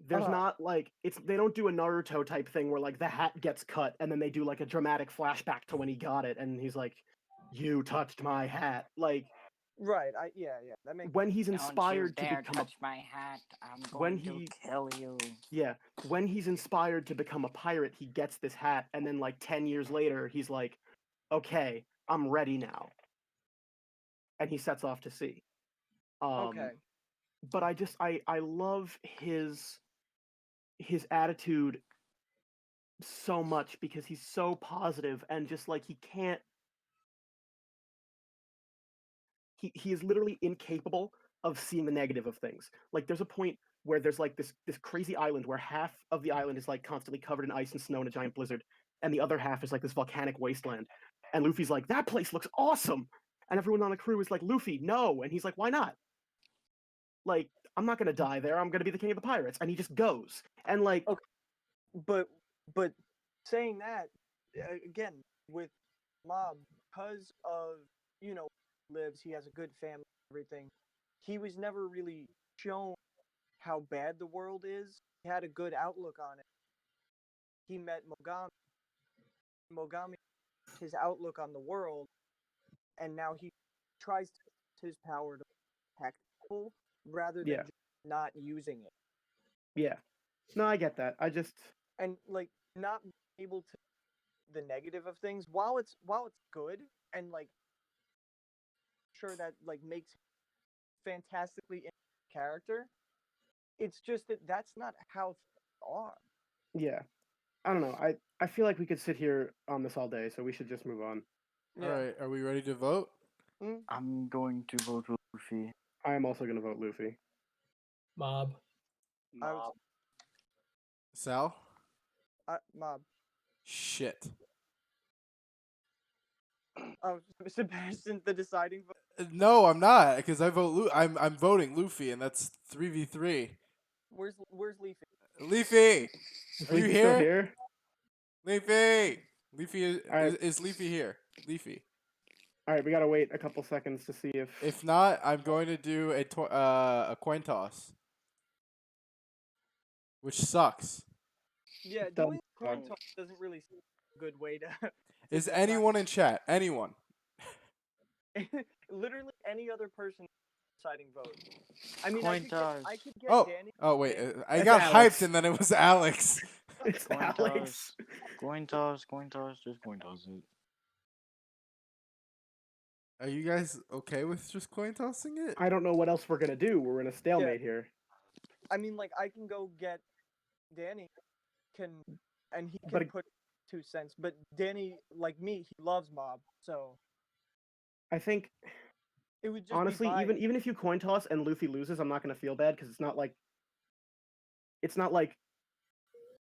There's not like they don't do a Naruto type thing where like the hat gets cut and then they do like a dramatic flashback to when he got it and he's like, "You touched my hat." Like, right? Yeah, that makes. When he's Don't you inspired to dare become touch my hat. I'm when going he- to kill you. yeah, when he's inspired to become a pirate, he gets this hat, and then like 10 years later, he's like, "Okay, I'm ready now," and he sets off to sea. Okay. but I love his attitude so much because he's so positive and just like he is literally incapable of seeing the negative of things. Like there's a point where there's like this crazy island where half of the island is like constantly covered in ice and snow in a giant blizzard, and the other half is like this volcanic wasteland. And Luffy's like, that place looks awesome. And everyone on the crew is like, Luffy, no. And he's like, why not? Like, I'm not gonna die there. I'm gonna be the king of the pirates. And he just goes. And like, Okay. But saying that again with Mob, because of lives, he has a good family, everything. He was never really shown how bad the world is. He had a good outlook on it. He met Mogami. Mogami, his outlook on the world, and now he tries to use his power to protect people rather than Yeah. just not using it. yeah. No, I get that. I just And like not being able to the negative of things while it's good and like sure that like makes him fantastically in character. It's just that that's not how things are. yeah. I don't know. I feel like we could sit here on this all day, so we should just move on. All right, are we ready to vote? I'm going to vote Luffy. I am also gonna vote Luffy. Mob. Mob. Sal? Mob. Shit. Oh, Sebastian's the deciding vote. No, I'm not, because I vote. I'm voting Luffy, and that's 3v3. Where's Leafy? Leafy, Is are you Leafy still here? here? Leafy, Leafy Alright. is Leafy here? Leafy. All right, we gotta wait a couple seconds to see if. If not, I'm going to do a coin toss, which sucks. Yeah, Double doing coin suck. toss doesn't really seem a good way to. Is decide. anyone in chat? Anyone? Literally any other person deciding vote. I mean, Coin toss. I could get Oh, Danny. oh wait, I That's got Alex. hyped, and then it was Alex. It's Coin Alex. toss. Coin toss. Coin toss. Just coin toss it. Are you guys okay with just coin tossing it? I don't know what else we're gonna do. We're in a stalemate here. I mean, like I can go get Danny, and he can But- put 2 cents. But Danny, like me, he loves Mob, so I think it would just honestly, be biased. even if you coin toss and Luffy loses, I'm not gonna feel bad because it's not like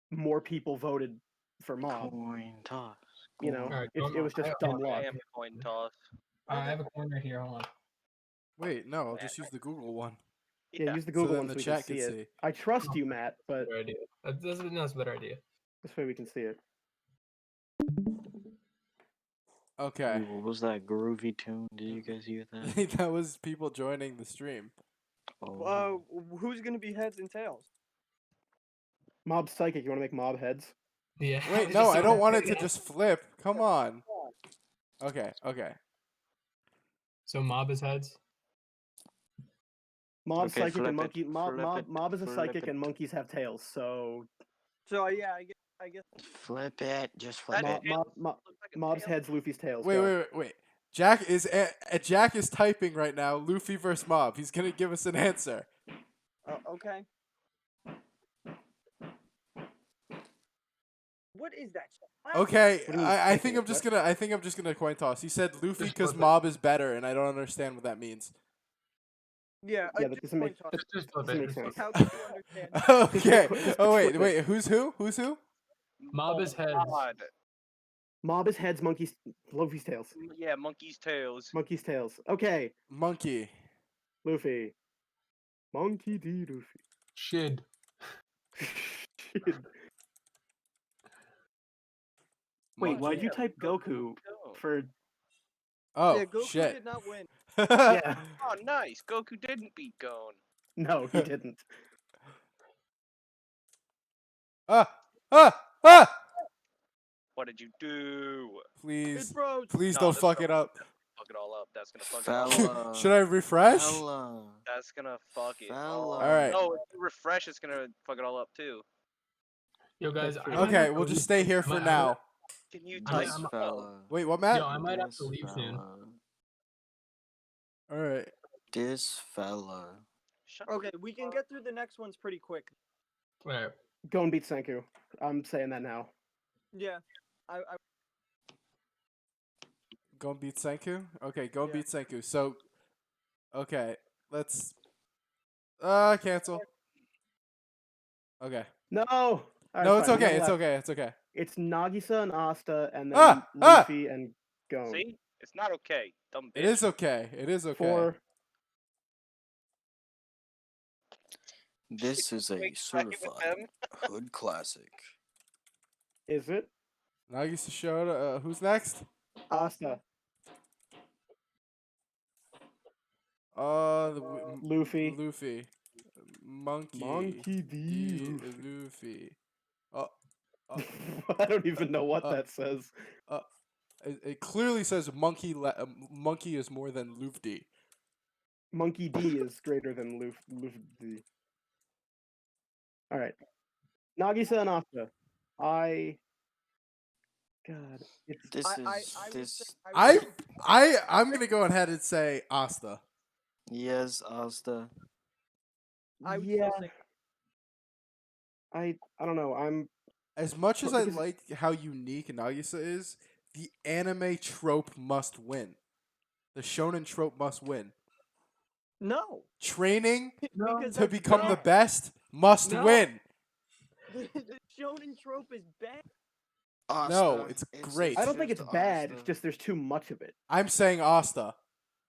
more people voted for Mob. Coin toss. You know, Alright, it was just dumb luck. Damn coin toss. I have a corner here. Hold on. Wait, no, I'll just use the Google one. Yeah, use the So Google then one the so we can chat see can it. see. I trust you, Matt, but Better idea. That's a better idea. this way we can see it. Okay. Ooh, what was that groovy tune? Did you guys hear that? That was people joining the stream. Oh. Who's gonna be heads and tails? Mob psychic. You want to make Mob heads? Yeah. Wait, was no, just I don't want it saying- to just flip. Come on. Okay, okay. So Mob is heads. Mob Okay, psychic flip and it, monkey. Mob flip mob it, mob is a flip psychic it. and monkeys have tails. So So yeah, I guess Flip it. Just flip That it. Mob's heads, Luffy's tails. Wait, Go. wait. Jack is typing right now. Luffy versus Mob. He's gonna give us an answer. okay. What is that? Okay, What do you mean I typing? think I'm just gonna coin toss. He said Luffy Just because flip it. Mob is better, and I don't understand what that means. Yeah, Yeah, that just doesn't make coin toss. Just flip doesn't it. make just sense. flip it. How can you understand? Okay. Just Oh flip wait, it. who's who? Who's who? Mob is heads. God. Mob is heads, monkeys, Luffy's tails. Yeah, monkey's tails. Monkey's tails. Okay, Monkey. Luffy. Monkey D. Luffy. Shid. Wait, Monkey. why'd you type Goku for? Oh Yeah, Goku shit. did not win. Yeah, Oh, nice. Goku didn't beat Gon. no, he didn't. Ah! What did you do? Please, Bro, please No, don't that's fuck not- it up. Fuck it all up. That's gonna fuck it all up. Fella. Should I refresh? Fella. That's gonna fuck it Fella. all up. Alright. No, if you refresh, it's gonna fuck it all up too. Yo guys. That's I true. might Okay, have to we'll just leave stay soon. here I for might- now. Can you I'm- type? This I'm- fella. Wait, what, Matt? Yo, I might have This to leave soon. fella. All right. This fella. Okay, we can get through the next ones pretty quick. All right. Go and beat Senku. I'm saying that now. Yeah, I Go and beat Senku? Okay, go and Yeah. beat Senku. So, okay, let's. Cancel. Okay. No. All right, No, it's fine. We have okay. It's left. okay. It's okay. It's Nagisa and Asta, and then Ah! Luffy and Gon. See, it's not okay, dumb bitch. It is okay. It is okay. 4. This is a Wait, certified hood classic. Is it? Nagisa Shoda. Who's next? Asta. Luffy. Luffy. Monkey. Monkey D. Luffy. Oh. I don't even know what that says. It clearly says monkey. Monkey is more than Luffy. Monkey D is greater than Luffy. All right. Nagisa and Asta. God, it's This I is would this. say- I would say- I'm gonna go ahead and say Asta. Yes, Asta. I would yeah. still say I don't know. I'm As much as I Because- like how unique Nagisa is, the anime trope must win. The shonen trope must win. no. Training Because to that's become the bad. best must No. win. The shonen trope is bad. Asta. No, it's great. I don't think just it's bad. Asta. It's just there's too much of it. I'm saying Asta.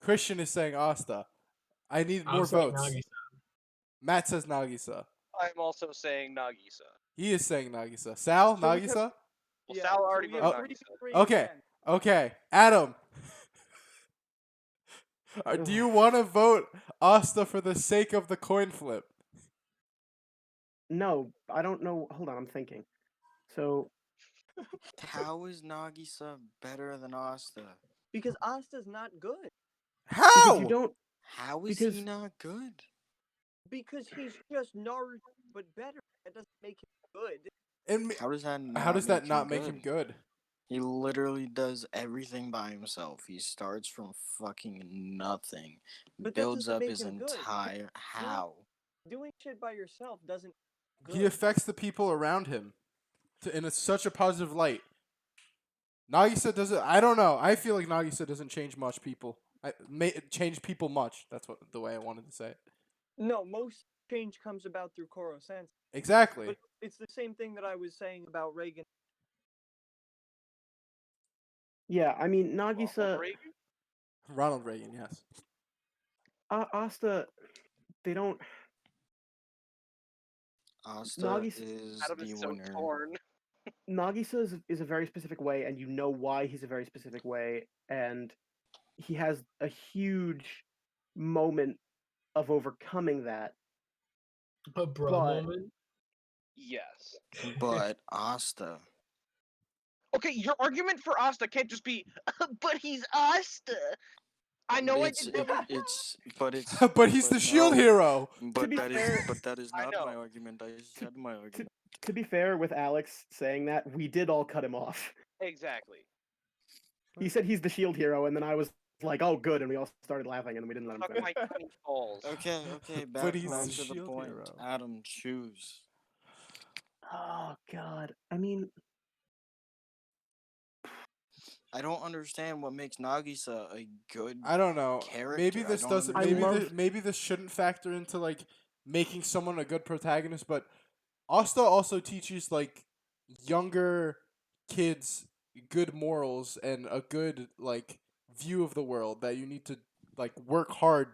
Christian is saying Asta. I need more I'm saying votes. Nagisa. Matt says Nagisa. I'm also saying Nagisa. He is saying Nagisa. Sal, So we Nagisa? Well, Yeah, Sal so already we voted have Nagisa. 3-3 Okay. again. Okay. Adam. Do you want to vote Asta for the sake of the coin flip? No, I don't know. Hold on, I'm thinking. So How is Nagisa better than Asta? Because Asta's not good. because How? you don't. How is Because- he not good? Because he's just Naruto, but better. That doesn't make him good. And How does that not how does that make not him make good? him good? He literally does everything by himself. He starts from fucking nothing. But that Builds doesn't up make his him good. entire how? Doing shit by yourself doesn't. He Good. affects the people around him in such a positive light. Nagisa doesn't. I don't know. I feel like Nagisa doesn't change much people. Change people much. That's the way I wanted to say it. No, most change comes about through Koro Sense. Exactly. But it's the same thing that I was saying about Reagan. Yeah, I mean Ronald Nagisa, Reagan? Ronald Reagan. Yes. Asta. They don't. Asta Nagisa- is Adam the is so winner. torn. Nagisa is a very specific way, and you know why he's a very specific way, and he has a huge moment of overcoming that. A bro But- moment. Yes. But Asta. Okay, your argument for Asta can't just be, but he's Asta. I know it's, I did that. but it's But he's the shield no. hero. But be that is fair- but that is I not my know. argument. I said my argument. To be fair, with Alex saying that, we did all cut him off. Exactly. He said he's the shield hero, and then I was like, "Oh, good," and we all started laughing, and we didn't let him Fuck finish. my tiny balls. Okay, But back, he's back the to the shield point. hero. Adam, choose. Oh God, I mean, I don't understand what makes Nagisa a good. I don't know. Character, Maybe I this don't doesn't. understand. Maybe this shouldn't factor into like making someone a good protagonist. But Asta also teaches like younger kids good morals and a good like view of the world that you need to like work hard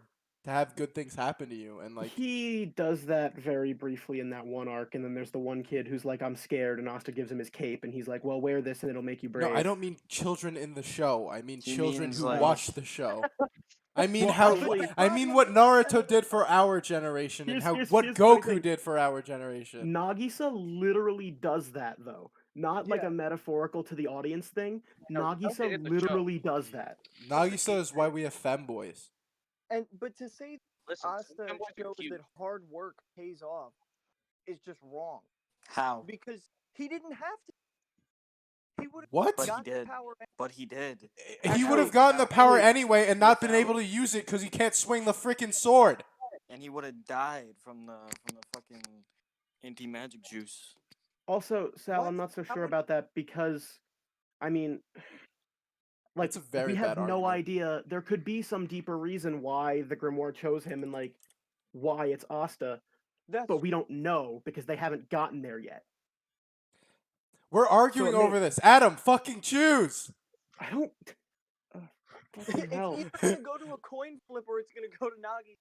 to have good things happen to you and like he does that very briefly in that one arc, and then there's the one kid who's like, "I'm scared," and Asta gives him his cape, and he's like, "Well, wear this, and it'll make you brave." no, I don't mean children in the show. I mean He children means, who like- watch the show. I mean Well, how actually- I mean what Naruto did for our generation and Here's what the funny Goku thing. did for our generation. Nagisa literally does that though, not like Yeah. a metaphorical to the audience thing. No, he does it Nagisa in the literally does that. Nagisa is why we have femboys. But to say Listen, Asta sometimes you're shows cute. that hard work pays off is just wrong. How? Because he didn't have to. He would have What? But he got the did. power. But he did. He would Actually- have gotten the power actually, anyway and not been without- able to use it because he can't swing the freaking sword. and he would have died from the fucking anti-magic juice. Also, Sal, What? I'm not so How sure would- about that because, I mean, like That's a very we have bad no argument. idea. There could be some deeper reason why the Grimoire chose him and like why it's Asta, That's but we don't know because they haven't gotten there yet. We're arguing it may- over this. Adam, fucking choose. I don't. Fucking it's hell. either gonna go to a coin flip or it's gonna go to Nagi.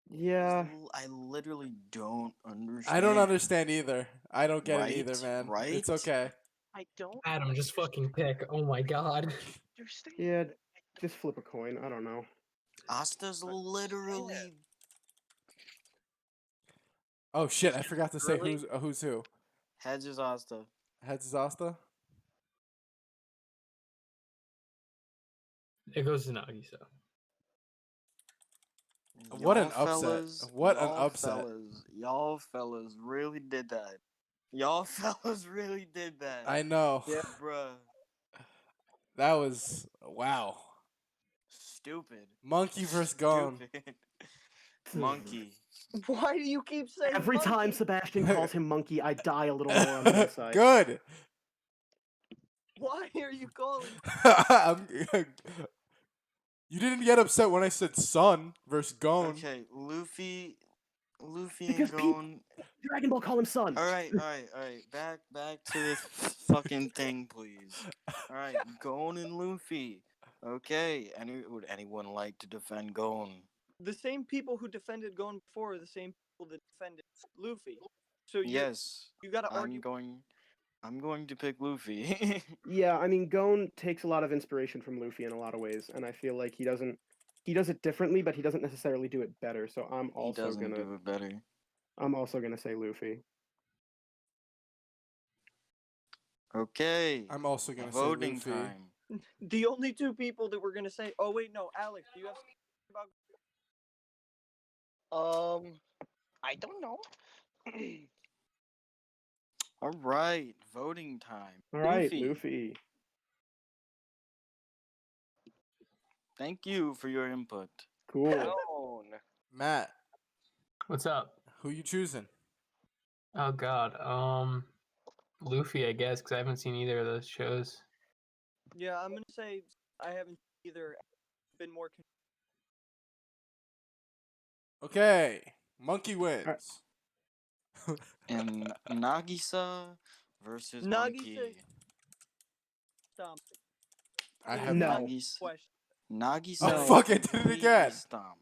Yeah. I literally don't understand. I don't understand either. I don't get it either, Right? man. Right? It's okay. I don't Adam, just fucking pick. Oh my god. understand. Yeah. Just flip a coin. I don't know. Asta's literally. Oh shit! I forgot to say Really? who's who. Heads is Asta. Heads is Asta. It goes to Nagisa. What an Y'all upset. fellas, What an y'all upset. Y'all fellas really did that. Y'all fellas really did that. I know. Yeah. Bruh. That was wow. Stupid. Monkey versus Gone. Stupid. Monkey. Why do you keep saying Every time monkey? Sebastian calls him monkey, I die a little more on the inside. Good. Why are you calling? You didn't get upset when I said Sun versus Gone. Okay, Luffy Because and people- Gon. Dragon Ball, call him son. Alright. Back to this fucking thing, please. Alright, Gon and Luffy. Okay, would anyone like to defend Gon? The same people who defended Gon before are the same people that defended Luffy. So Yes, you gotta I'm argue. going to pick Luffy. Yeah, I mean, Gon takes a lot of inspiration from Luffy in a lot of ways, and I feel like he does it differently, but he doesn't necessarily do it better. So I'm He also doesn't gonna do it better. say Luffy. Okay, I'm also gonna say voting Luffy. time. The only two people that were gonna say, oh wait, no, Alex, do you have something about? I don't know. All right, voting time. All right, Luffy. Thank you for your input. Cool. Gone. Matt, What's up? who you choosing? Oh god. Luffy, I guess, because I haven't seen either of those shows. Yeah, I'm gonna say I haven't either been more. Okay, Monkey wins. And Nagisa versus Monkey. Nagisa. Stomp. I have No. Nagisa. Question. Nagisa. Oh fuck! I did it completely again. Stomped.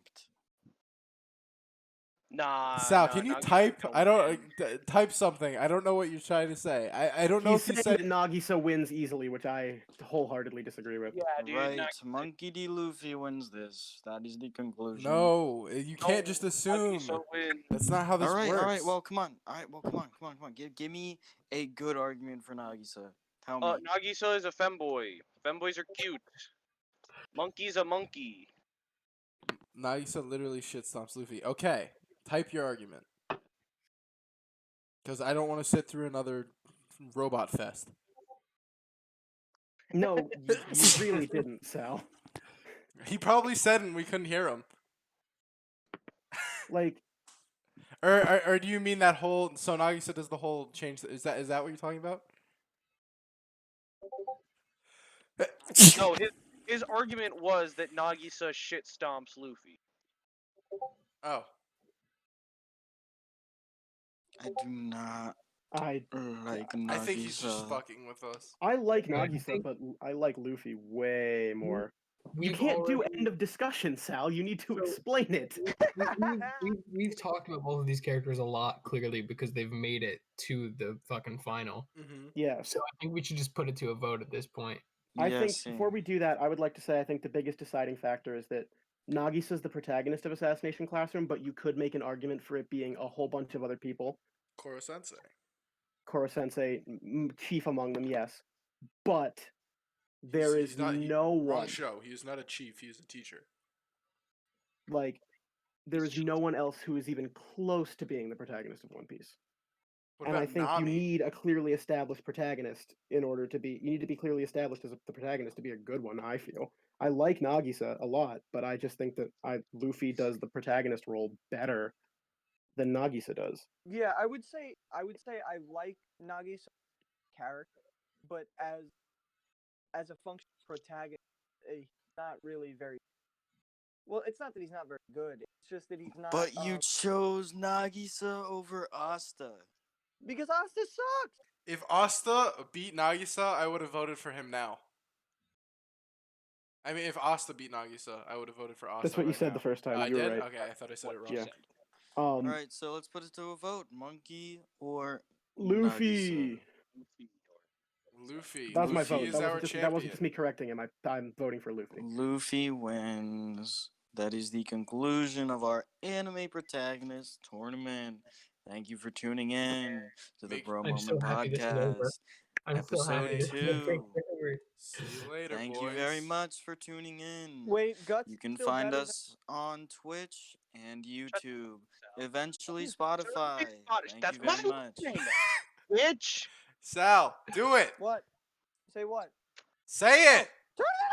Nah. Sal, nah, can you Nagisa type? don't I don't win. type something. I don't know what you're trying to say. I don't know He's if you saying said. that Nagisa wins easily, which I wholeheartedly disagree with. Yeah, dude. Right, Nagisa- Monkey D. Luffy wins this. That is the conclusion. No, you can't just No, assume. Nagisa wins. That's not how this All works. right. Well, come on. Come on. Give me a good argument for Nagisa. Tell me. Nagisa is a femboy. Femboys are cute. Monkey's a monkey. Nagisa literally shit stomps Luffy. Okay, type your argument. Because I don't want to sit through another robot fest. No, you really didn't, Sal. He probably said it and we couldn't hear him. Like, Or do you mean that whole? So Nagisa does the whole change. Is that what you're talking about? No, his argument was that Nagisa shit stomps Luffy. Oh. I do not I like Nagisa. I think he's just fucking with us. I like Yeah, I Nagisa, think- but I like Luffy way more. You We've can't do already- end of discussion, Sal. You need to So- explain it. we've talked about both of these characters a lot, clearly, because they've made it to the fucking final. Mm-hmm. Yeah. So I think we should just put it to a vote at this point. I Yeah, think same. before we do that, I would like to say I think the biggest deciding factor is that Nagisa's the protagonist of Assassination Classroom, but you could make an argument for it being a whole bunch of other people. Koro Sensei. Koro Sensei, chief among them, yes. But there is no Wrong one, show. He is not a chief. He is a teacher. like, there is no one else who is even close to being the protagonist of One Piece. What And I about think Nami? you need a clearly established protagonist in order to be. You need to be clearly established as the protagonist to be a good one. I feel I like Nagisa a lot, but I just think that Luffy does the protagonist role better than Nagisa does. Yeah, I would say I like Nagisa's character, but as a functional protagonist, he's not really very well. It's not that he's not very good. It's just that he's not. But you chose Nagisa over Asta. Because Asta sucks. If Asta beat Nagisa, I would have voted for him now. I mean, if Asta beat Nagisa, I would have voted for Asta. That's what you right said now. the first time. I You were did? right. Okay, I thought I said it wrong. Yeah. All right, so let's put it to a vote. Monkey or Luffy. Nagisa? Luffy. That was my Luffy vote. is our That champion. wasn't just me correcting him. I'm voting for Luffy. Luffy wins. That is the conclusion of our anime protagonist tournament. Thank you for tuning in to the Make- Bro I'm Moment so happy this is over. Podcast. I'm so happy Episode this is over. 2. See you later, Thank boys. you very much for tuning in. Wait, Guts. You can still find better us on Twitch and YouTube. Sal. Eventually Spotify. Thank That's you very much. Bitch. Sal, do it. What? Say what? Say it. Turn it